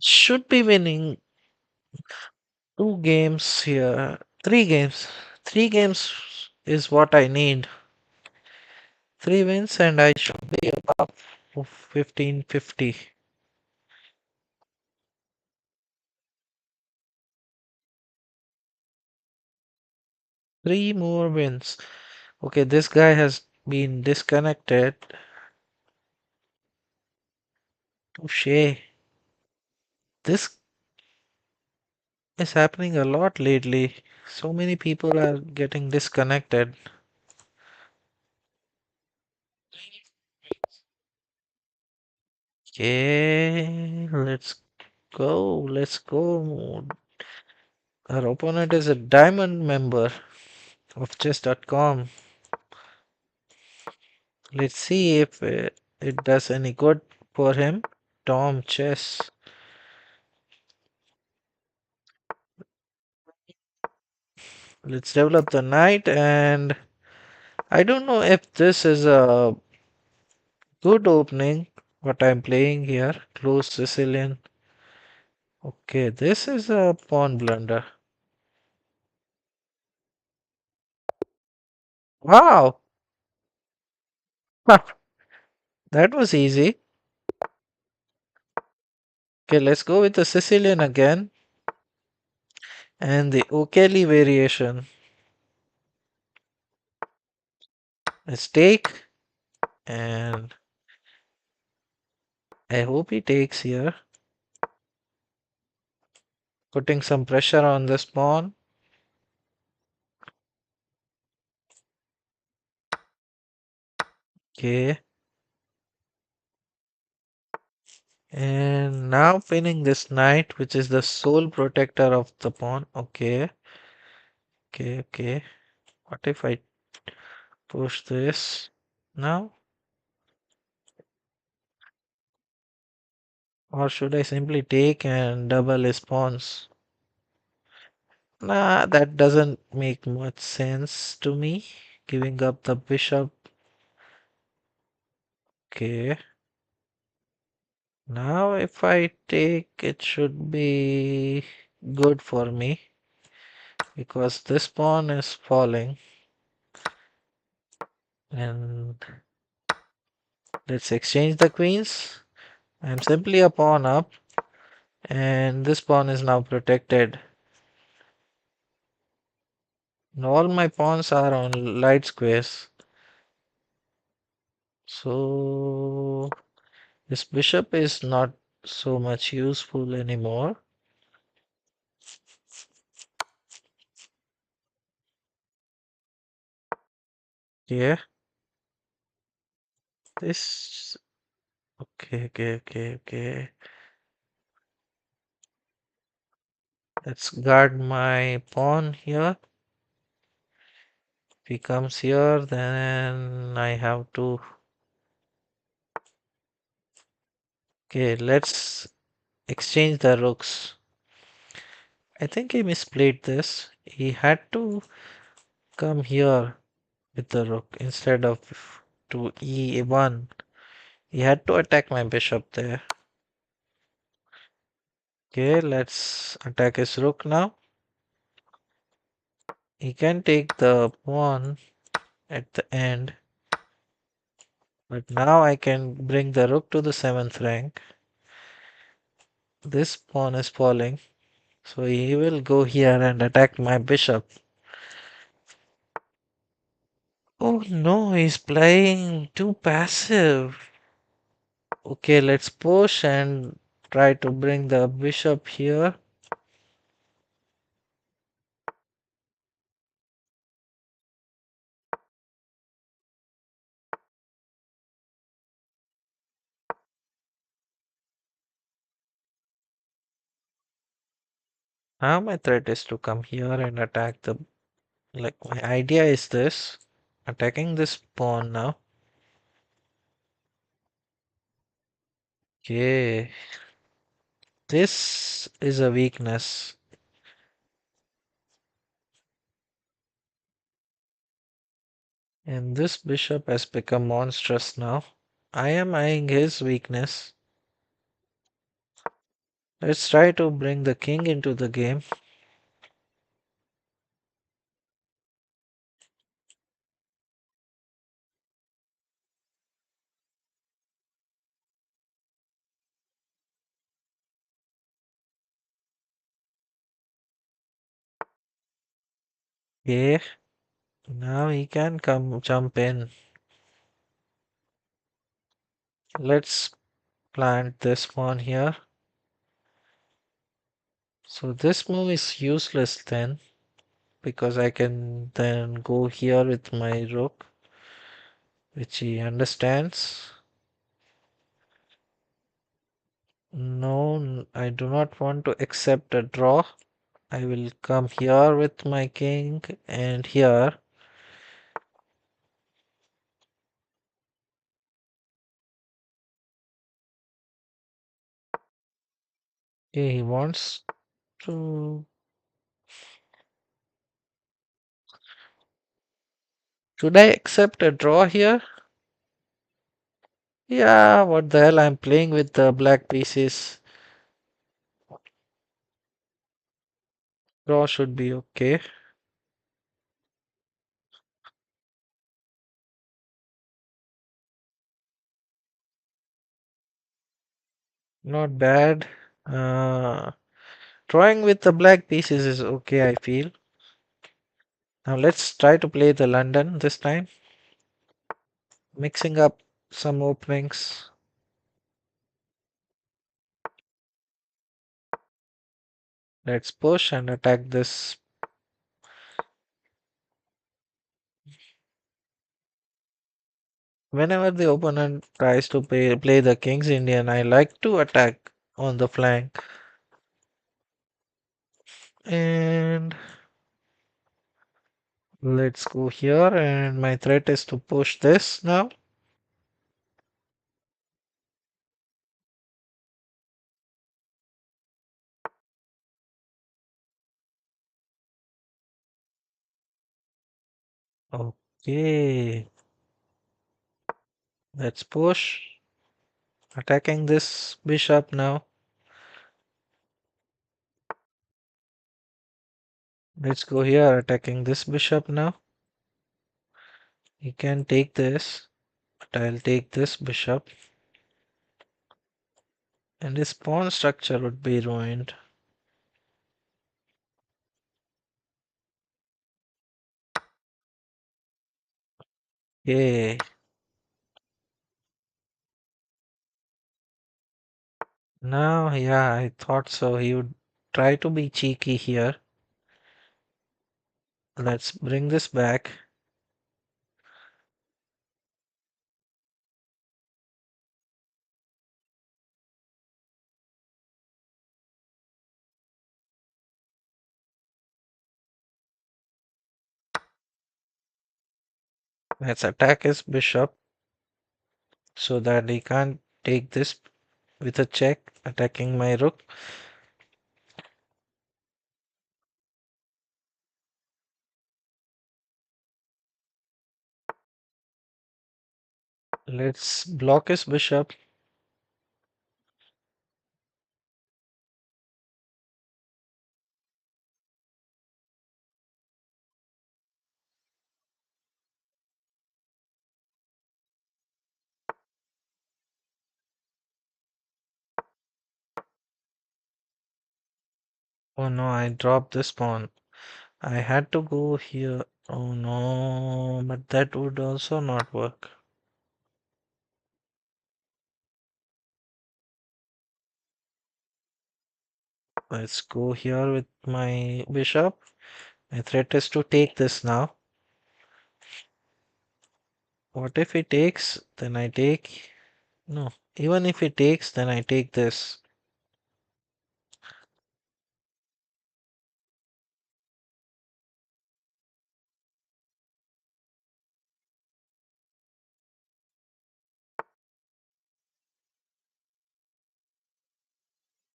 Should be winning two games here. Three games. Three games is what I need. Three wins and I should be above 1550. Three more wins. Okay, this guy has been disconnected. Touche. This is happening a lot lately. So many people are getting disconnected. Okay, let's go. Let's go. Our opponent is a diamond member of chess.com. Let's see if it does any good for him. Tom chess. Let's develop the knight, and I don't know if this is a good opening. What I'm playing here, close Sicilian. Okay, this is a pawn blunder. Wow, that was easy. Okay, let's go with the Sicilian again and the O'Kelly variation. Let's take, and I hope he takes here, putting some pressure on this pawn. Okay, and now pinning this knight, which is the sole protector of the pawn. Okay, okay, okay. What if I push this now? Or should I simply take and double his pawns? Nah, that doesn't make much sense to me. Giving up the bishop. Okay. Now if I take, it should be good for me because this pawn is falling. And let's exchange the queens. I'm simply a pawn up, and this pawn is now protected. And all my pawns are on light squares. So this bishop is not so much useful anymore. Yeah, this. Okay, okay, okay, okay. Let's guard my pawn here. If he comes here, then I have to. Okay, let's exchange the rooks. I think he misplayed this. He had to come here with the rook instead of to e1. He had to attack my bishop there. Okay, let's attack his rook now. He can take the pawn at the end, but now I can bring the rook to the 7th rank. This pawn is falling, so he will go here and attack my bishop. Oh no, he's playing too passive. Okay, let's push and try to bring the bishop here. Now my threat is to come here and attack the, like, my idea is this, attacking this pawn now. Okay, this is a weakness, and this bishop has become monstrous now. I am eyeing his weakness. Let's try to bring the king into the game. Okay, now he can come jump in. Let's plant this pawn here. So this move is useless then, because I can then go here with my rook, which he understands. No, I do not want to accept a draw. I will come here with my king and here. Okay, he wants to. Should I accept a draw here? Yeah, what the hell? I'm playing with the black pieces. Draw should be okay. Not bad. Uh, Drawing with the black pieces is okay, I feel. Now let's try to play the London this time. Mixing up some openings. Let's push and attack this. Whenever the opponent tries to play the King's Indian, I like to attack on the flank. And let's go here. And my threat is to push this now. Okay, let's push. Attacking this bishop now. Let's go here, attacking this bishop now. He can take this, but I'll take this bishop. And his pawn structure would be ruined. Okay, now, yeah, I thought so. He would try to be cheeky here. Let's bring this back. Let's attack his bishop so that he can't take this with a check, attacking my rook. Let's block his bishop. Oh no, I dropped this pawn. I had to go here. Oh no, but that would also not work. Let's go here with my bishop. My threat is to take this now. What if he takes? Then I take. No. Even if he takes, then I take this.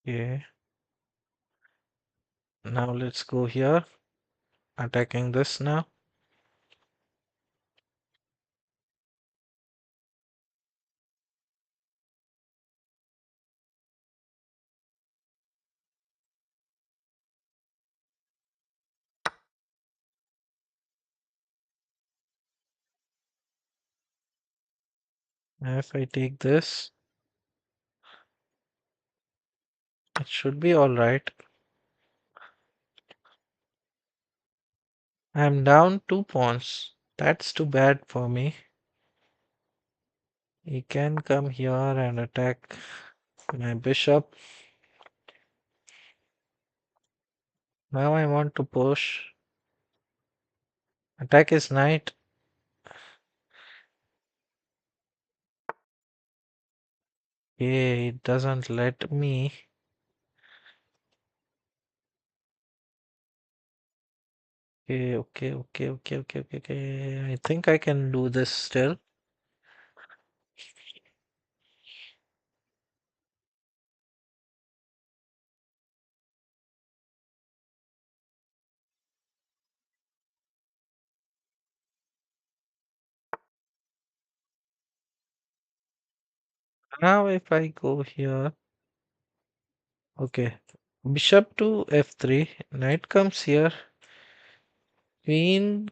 Okay. Now let's go here. Attacking this now. If I take this, it should be alright. I'm down 2 pawns. That's too bad for me. He can come here and attack my bishop. Now I want to push. Attack his knight. Okay, it doesn't let me. Okay, okay, okay, okay, okay, okay, okay. I think I can do this still. Now if I go here, okay, bishop to f3, knight comes here, queen,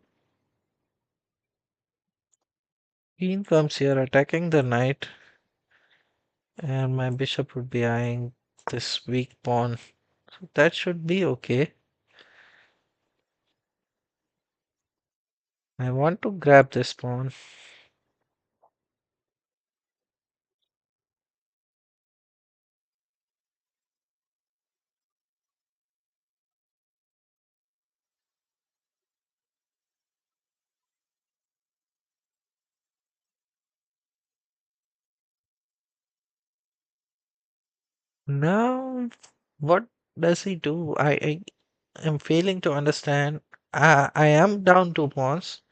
queen comes here attacking the knight, and my bishop would be eyeing this weak pawn. So that should be okay. I want to grab this pawn. Now, what does he do? I am failing to understand. I am down 2 pawns.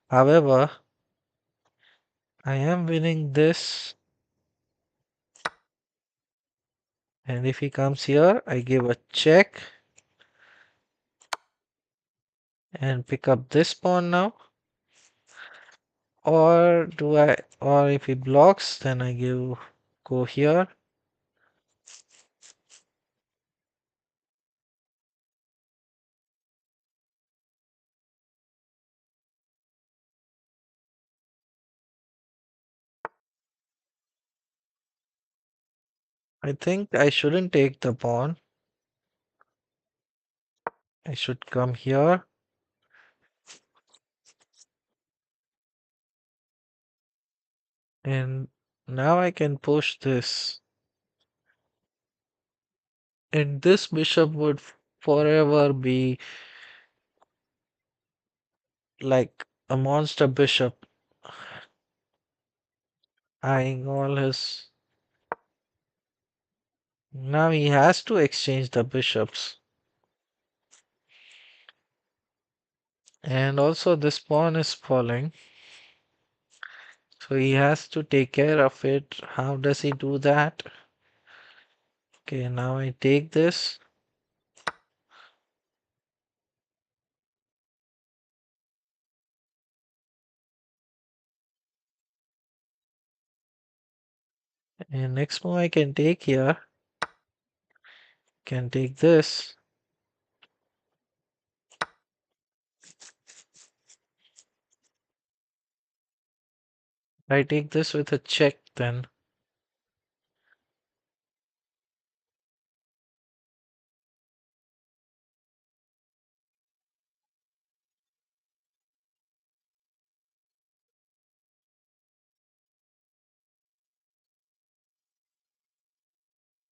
However, I am winning this. And if he comes here, I give a check and pick up this pawn now. Or if he blocks, then I go here. I think I shouldn't take the pawn. I should come here. And now I can push this. And this bishop would forever be like a monster bishop, eyeing all his. Now he has to exchange the bishops. And also, this pawn is falling. So he has to take care of it. How does he do that? Okay, now I take this. And next move I can take here. Can take this. I take this with a check then.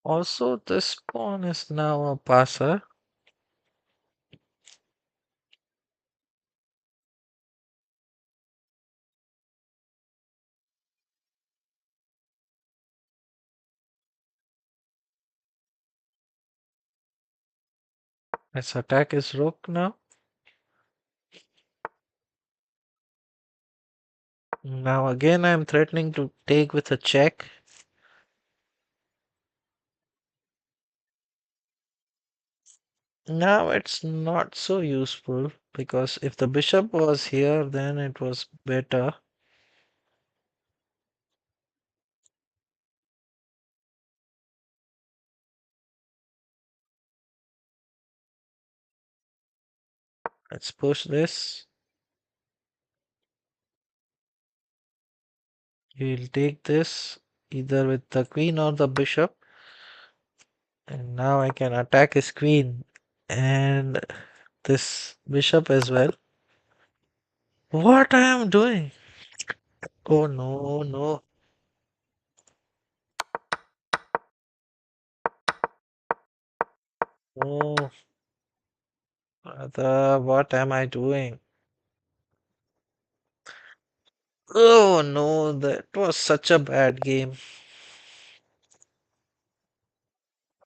Also, this pawn is now a passer. Let's attack his rook now. Now again I'm threatening to take with a check. Now it's not so useful because if the bishop was here then it was better. Let's push this. He'll take this either with the queen or the bishop. And now I can attack his queen and this bishop as well. What I am doing? Oh no, no. Oh, brother, what am I doing? Oh no, that was such a bad game.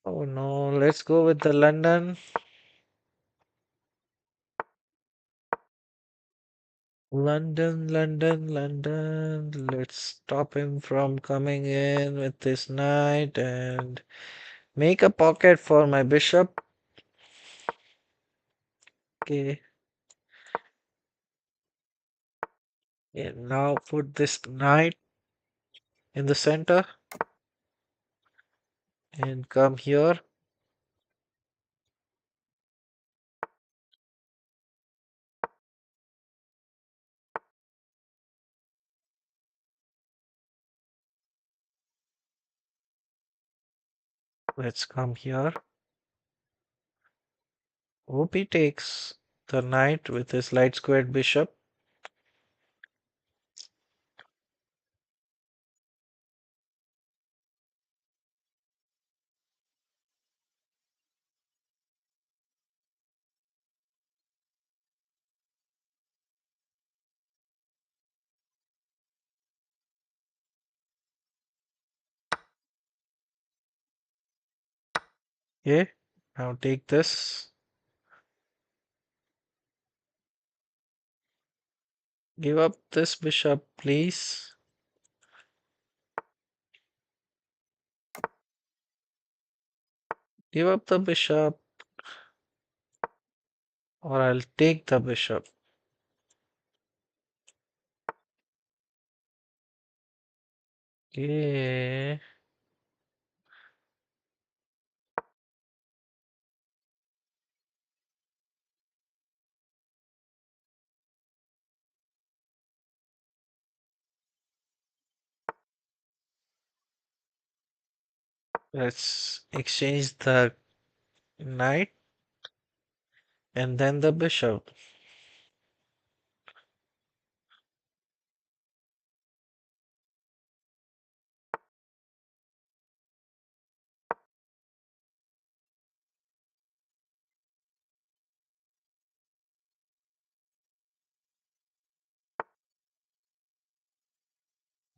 Oh no, let's go with the London. London, London, London. Let's stop him from coming in with this knight and make a pocket for my bishop. Okay. And now put this knight in the center. and come here. Let's come here. OP takes the knight with his light squared bishop. Okay, now take this. Give up this bishop, please. Give up the bishop, or I'll take the bishop. Okay. Let's exchange the knight and then the bishop.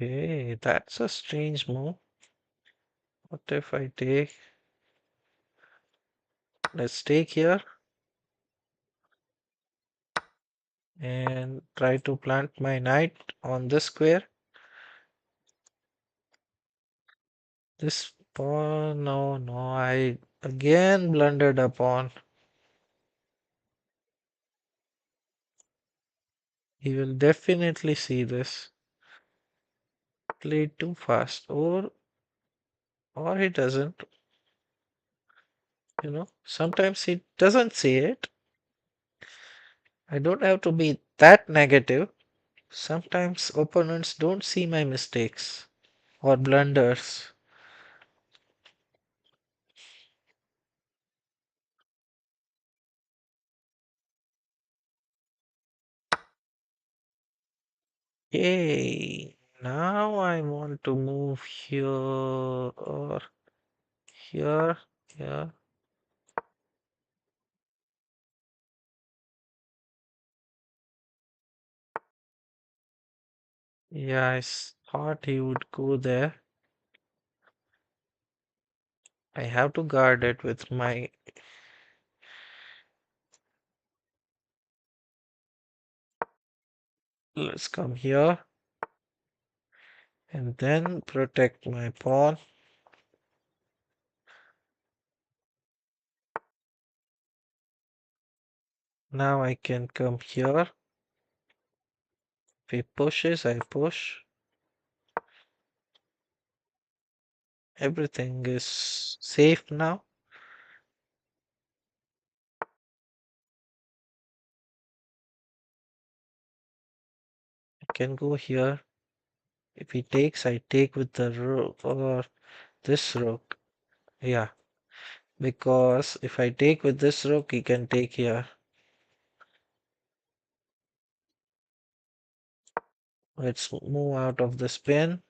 Okay, that's a strange move. What if I take? Let's take here and try to plant my knight on this square. This pawn, no, no, I again blundered upon. He will definitely see this. Played too fast, or he doesn't. Sometimes he doesn't see it. I don't have to be that negative. Sometimes opponents don't see my mistakes or blunders. Yay! Now I want to move here or here. Yeah. Yeah, thought he would go there. I have to guard it with my. Let's come here and then protect my pawn. Now I can come here. If he pushes, I push. Everything is safe now. I can go here. If he takes, I take with the rook or this rook. Yeah, because if I take with this rook, he can take here. Let's move out of the spin.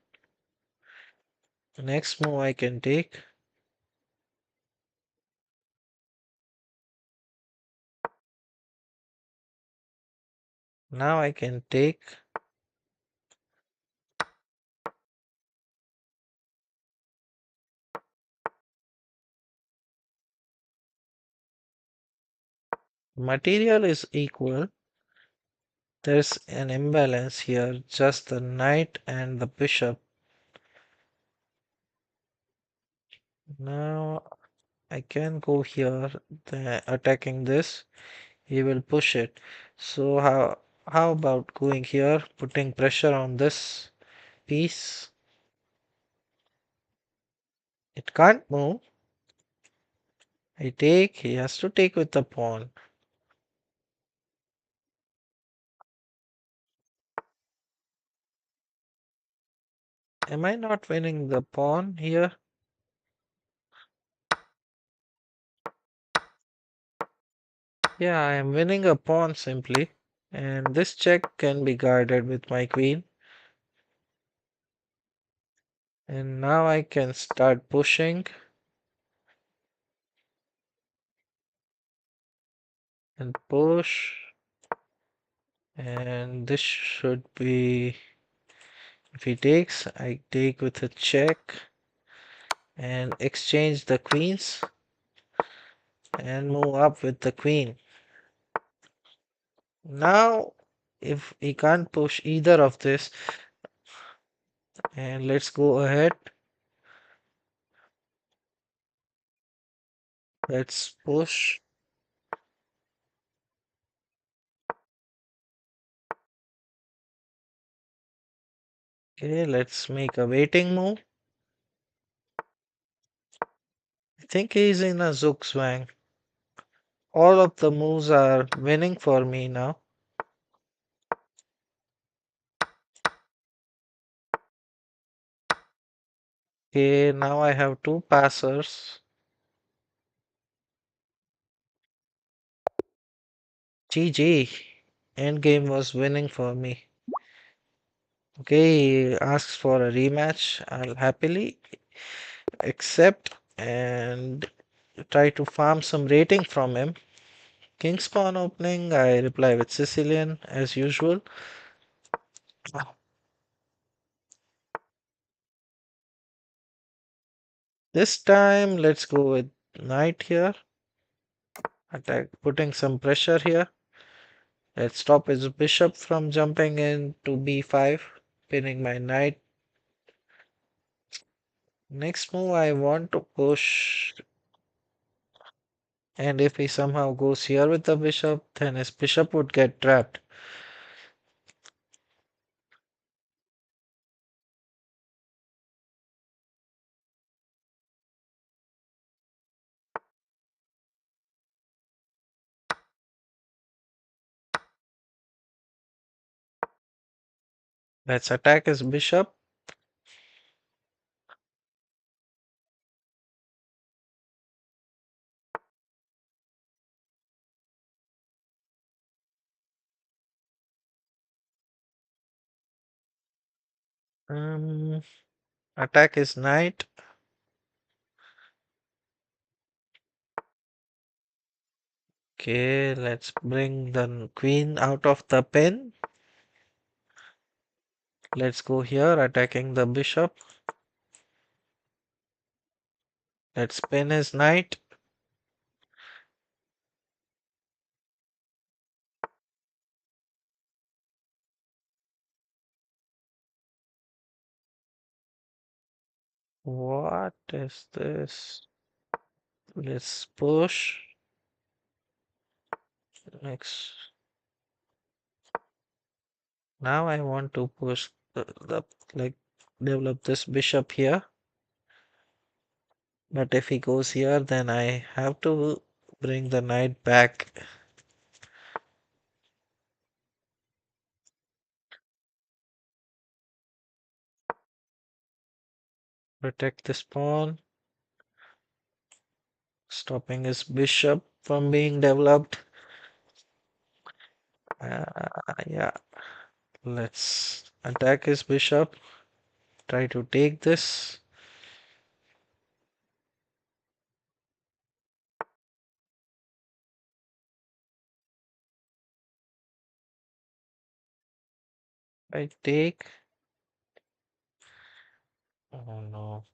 Next move I can take. Now I can take. Material is equal. There's an imbalance here, just the knight and the bishop. Now I can go here, attacking this. He will push it. So how about going here, putting pressure on this piece? It can't move. I take. He has to take with the pawn. Am I not winning the pawn here? Yeah, I am winning a pawn simply. And this check can be guarded with my queen. And now I can start pushing and push. And this should be, if he takes, I take with a check and exchange the queens and move up with the queen. Now, if he can't push either of this, and let's go ahead. Let's push. Okay, let's make a waiting move. I think he's in a Zugzwang. All of the moves are winning for me now. Okay, now I have two passers. GG. Endgame was winning for me. Okay, he asks for a rematch. I'll happily accept and try to farm some rating from him. King's Pawn opening, I reply with Sicilian as usual. This time, let's go with knight here. Attack, putting some pressure here. Let's stop his bishop from jumping into b5, pinning my knight. Next move, I want to push, and if he somehow goes here with the bishop, then his bishop would get trapped. Let's attack his bishop. Um, Attack his knight. Okay, let's bring the queen out of the pin. Let's go here, attacking the bishop. Let's pin his knight. What is this? Let's push. Next. Now I want to push like develop this bishop here. But if he goes here, then I have to bring the knight back. Protect this pawn. Stopping his bishop from being developed. Yeah, let's attack his bishop. Try to take this. I take. Oh no.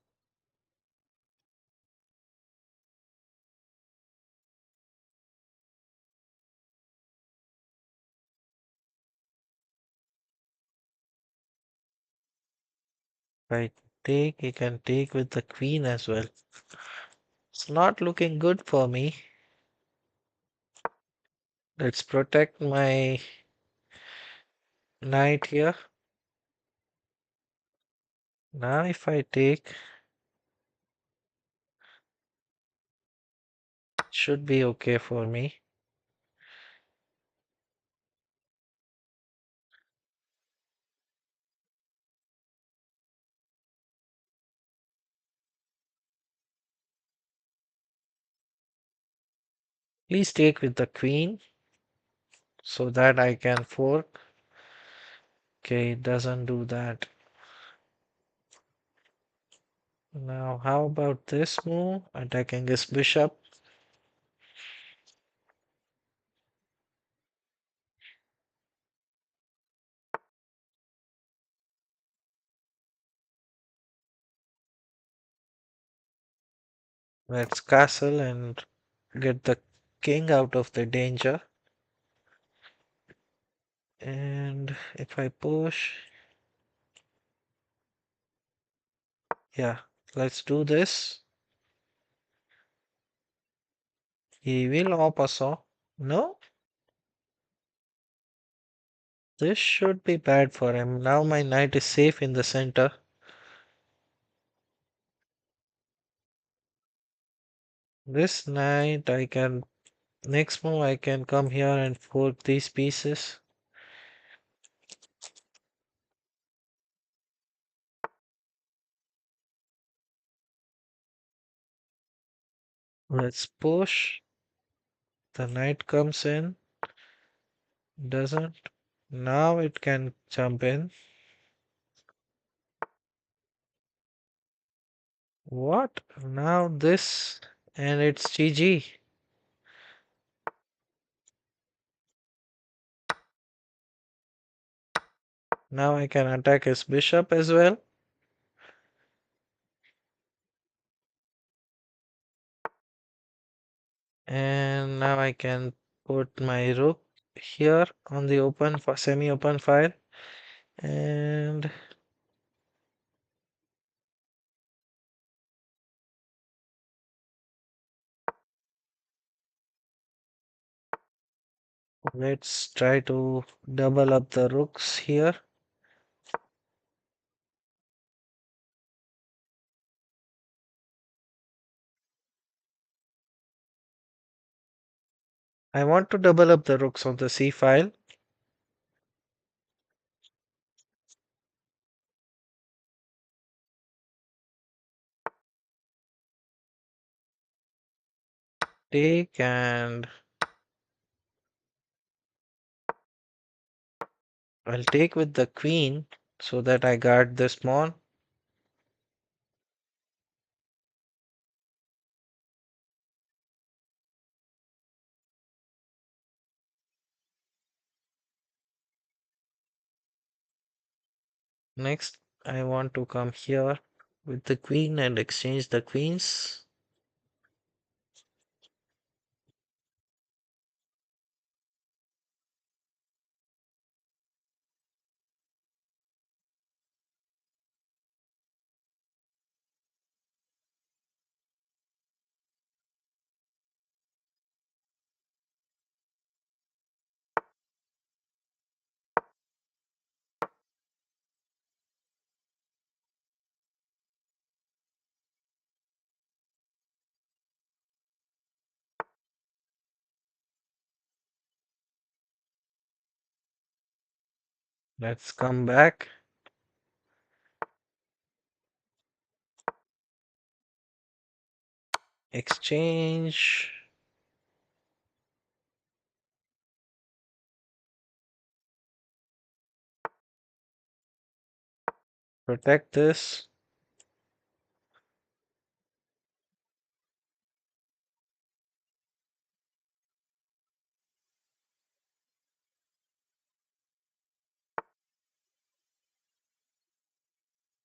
If I take, he can take with the queen as well. It's not looking good for me. Let's protect my knight here. Now if I take, should be okay for me. Please take with the queen so that I can fork. Okay, it doesn't do that. Now, how about this move? Attacking his bishop. Let's castle and get the king out of the danger. And if I push, yeah, let's do this. He will op us off. No, this should be bad for him. Now my knight is safe in the center. This knight I can, next move I can come here and fork these pieces. Let's push. The knight comes in. Doesn't. Now it can jump in. What? Now this and it's GG. Now I can attack his bishop as well. And now I can put my rook here on the open for semi-open file. And let's try to double up the rooks here. I want to double up the rooks on the C file. Take and I'll take with the queen so that I guard this pawn. Next, I want to come here with the queen and exchange the queens. Let's come back. Exchange. Protect this.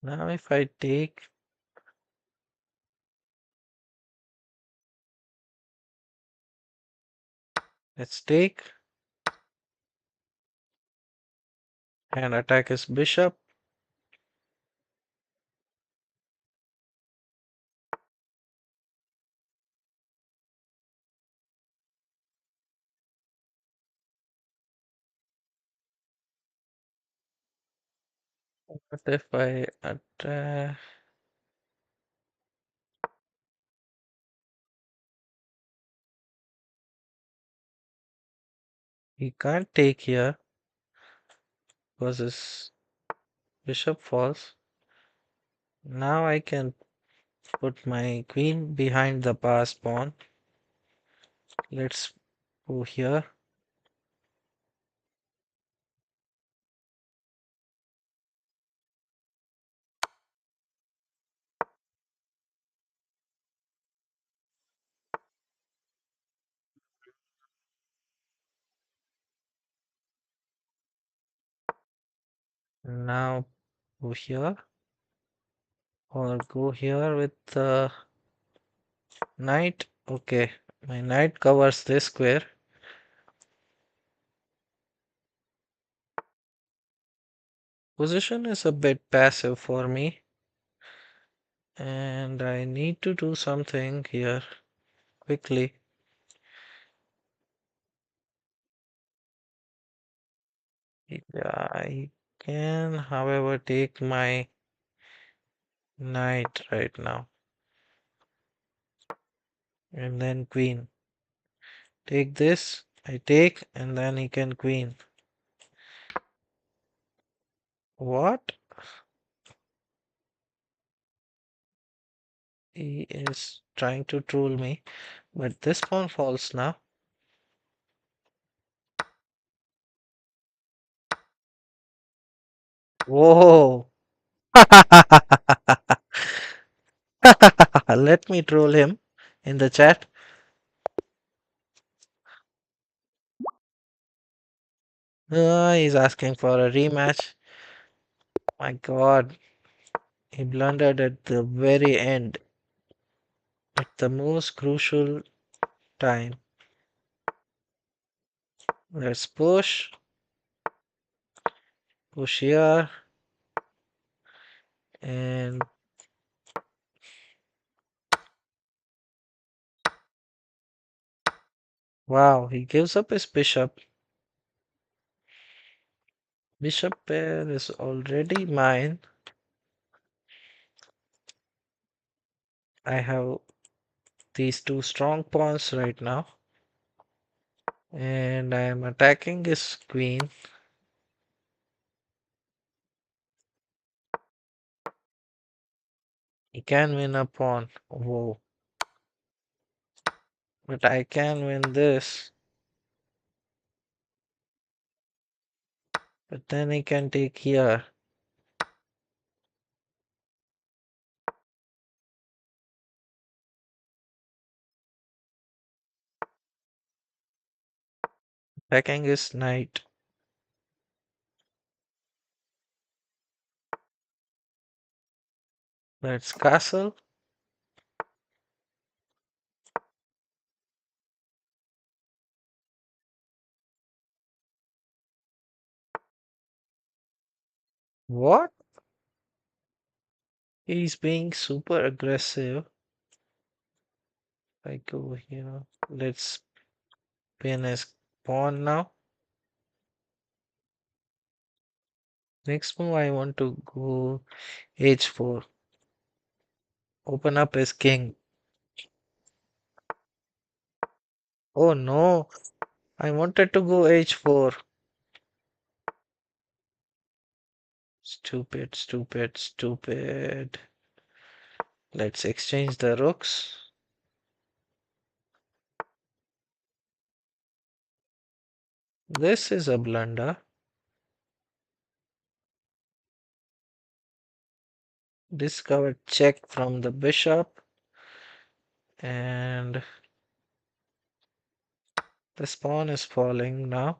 Now if I take, let's take and attack his bishop. What if I attack? He can't take here because his bishop falls. Now I can put my queen behind the pass pawn. Let's go here. Now go here or go here with the knight. Okay, my knight covers this square. Position is a bit passive for me, and I need to do something here quickly. Yeah, I can, however, take my knight right now and then queen. Take this, I take, and then he can queen. What? He is trying to troll me, but this pawn falls now. Whoa! Let me troll him in the chat. He's asking for a rematch. My God, he blundered at the very end, at the most crucial time. Let's push here, and wow, he gives up his bishop. Bishop pair is already mine. I have these two strong pawns right now, and I am attacking his queen. He can win a pawn. Whoa. But I can win this. But then he can take here. Attacking his knight. Let's castle. What? He's being super aggressive. I go here. Let's pin his pawn now. Next move, I want to go h4. Open up his king. Oh no, I wanted to go h4. Stupid, stupid, stupid. Let's exchange the rooks. This is a blunder. Discovered check from the bishop, and the pawn is falling now.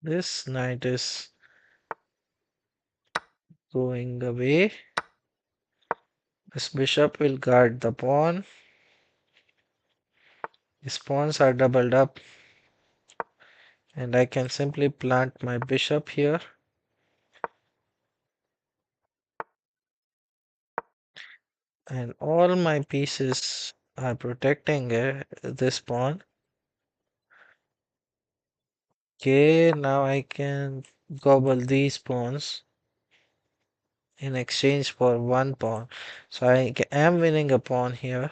This knight is going away. This bishop will guard the pawn. His pawns are doubled up, and I can simply plant my bishop here. And all my pieces are protecting this pawn. Okay, now I can gobble these pawns in exchange for one pawn. So I am winning a pawn here.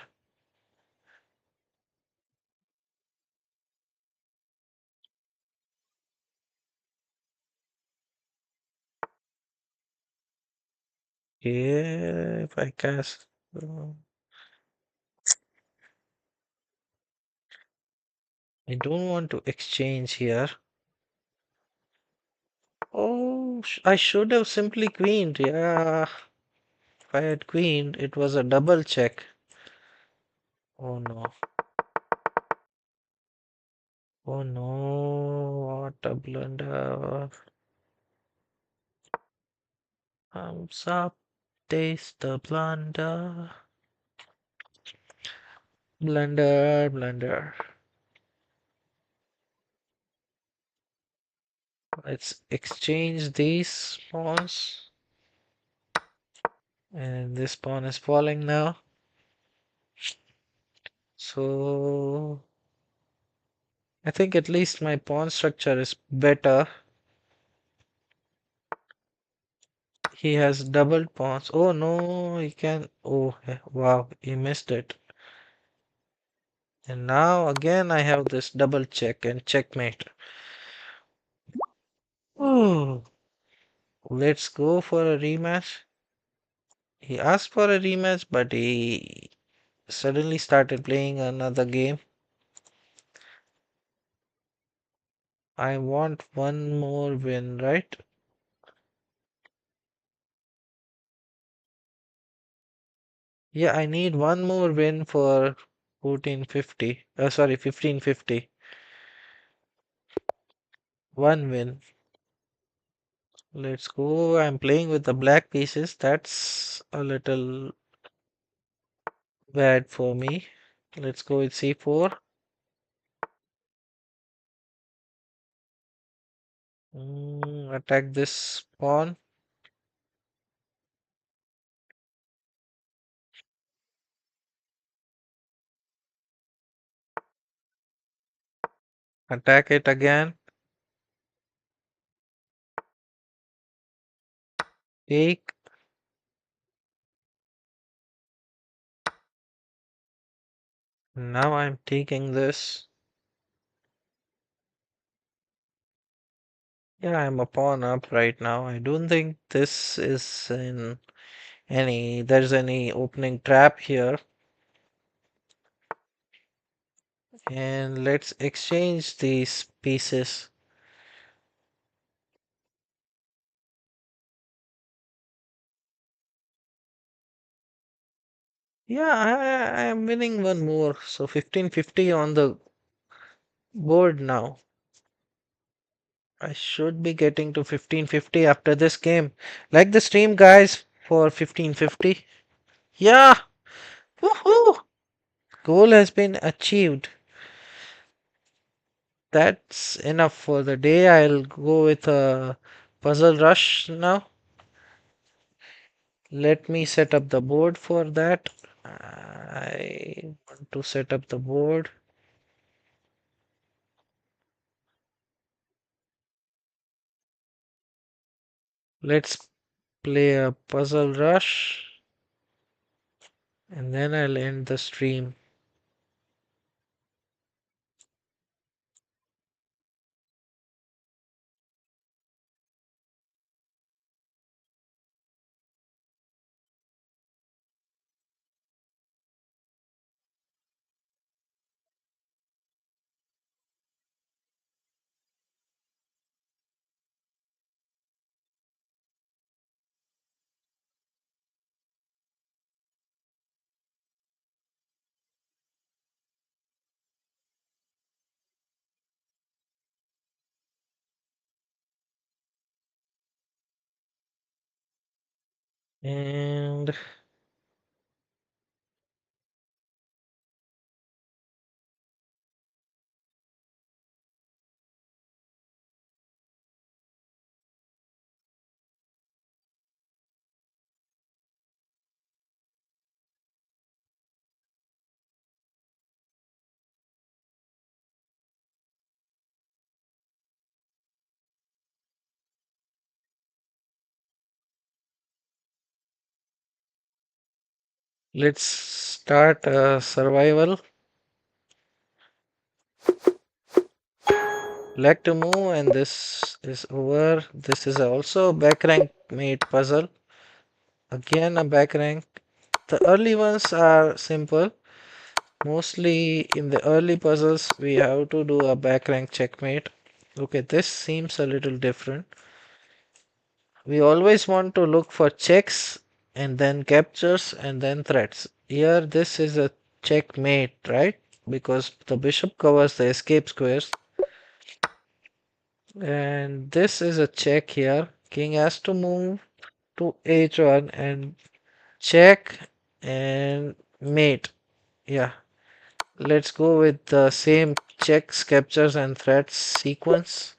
Yeah, if I cast. I don't want to exchange here. Oh, I should have simply queened. Yeah, if I had queened, it was a double check. Oh no. Oh no, what a blunder. Thumbs up, taste the blunder. Blunder, blunder. Let's exchange these pawns. And this pawn is falling now. So I think at least my pawn structure is better. He has doubled pawns. Oh no, he can. Oh wow, he missed it. And now again I have this double check and checkmate. Oh, let's go for a rematch. He asked for a rematch, but he suddenly started playing another game. I want one more win, right? Yeah, I need one more win for 1450. Sorry, 1550. One win. Let's go. I'm playing with the black pieces. That's a little bad for me. Let's go with c4. Attack this pawn. Attack it again. Take. Now I'm taking this. Yeah, I'm a pawn up right now. I don't think this is in there's any opening trap here. And let's exchange these pieces. Yeah, I am winning one more. So 1550 on the board now. I should be getting to 1550 after this game. Like the stream, guys, for 1550. Yeah! Woohoo! Goal has been achieved. That's enough for the day. I'll go with a puzzle rush now. Let me set up the board for that. I want to set up the board. Let's play a puzzle rush and then I'll end the stream. And Let's start survival. Black to move, and this is over. This is also a back rank mate puzzle. Again, a back rank. The early ones are simple. Mostly in the early puzzles, we have to do a back rank checkmate. Okay, this seems a little different. We always want to look for checks and then captures and then threats. Here, this is a checkmate, right? Because the bishop covers the escape squares. And this is a check here. King has to move to h1 and check and mate. Yeah, let's go with the same checks, captures, and threats sequence.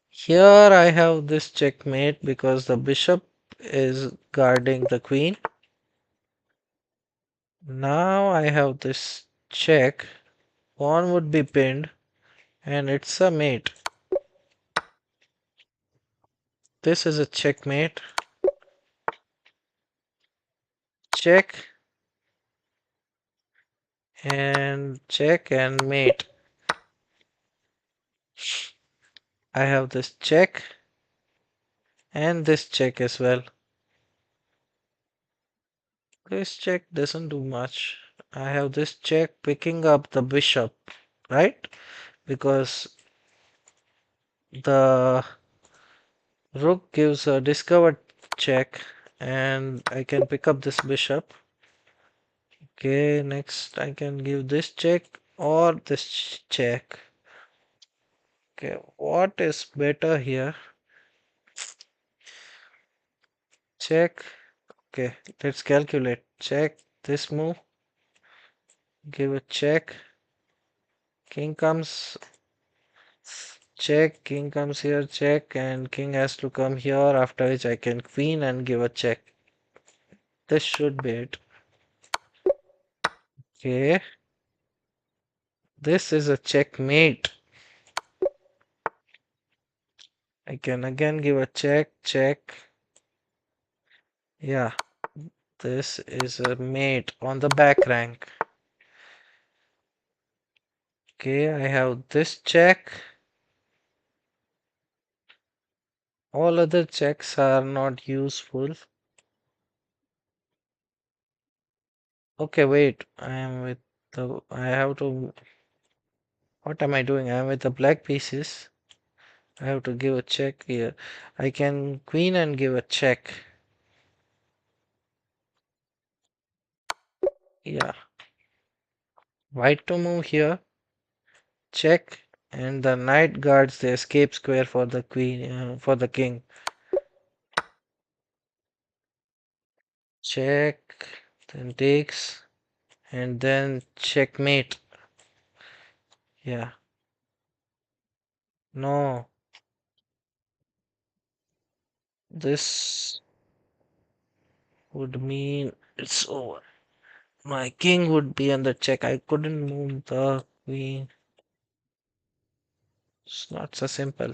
Here I have this checkmate because the bishop is guarding the queen. Now I have this check. Pawn would be pinned, and it's a mate. This is a checkmate. Check and mate. I have this check and this check as well. This check doesn't do much. I have this check picking up the bishop, right? Because the rook gives a discovered check and I can pick up this bishop. Okay, next I can give this check or this check. Okay, what is better here? Check. Okay, let's calculate. Check this move. Give a check. King comes. Check. King comes here. Check. And king has to come here. After which I can queen and give a check. This should be it. Okay. This is a checkmate. I can again give a check. Check. Yeah. This is a mate on the back rank. Okay. I have this check. All other checks are not useful. Okay, wait. I am with the. I have to. What am I doing? I am with the black pieces. I have to give a check here. I can queen and give a check. Yeah. White to move here. Check. And the knight guards the escape square for the queen, for the king. Check. Then takes. And then checkmate. Yeah. No. This would mean it's over. My king would be under check. I couldn't move the queen. It's not so simple.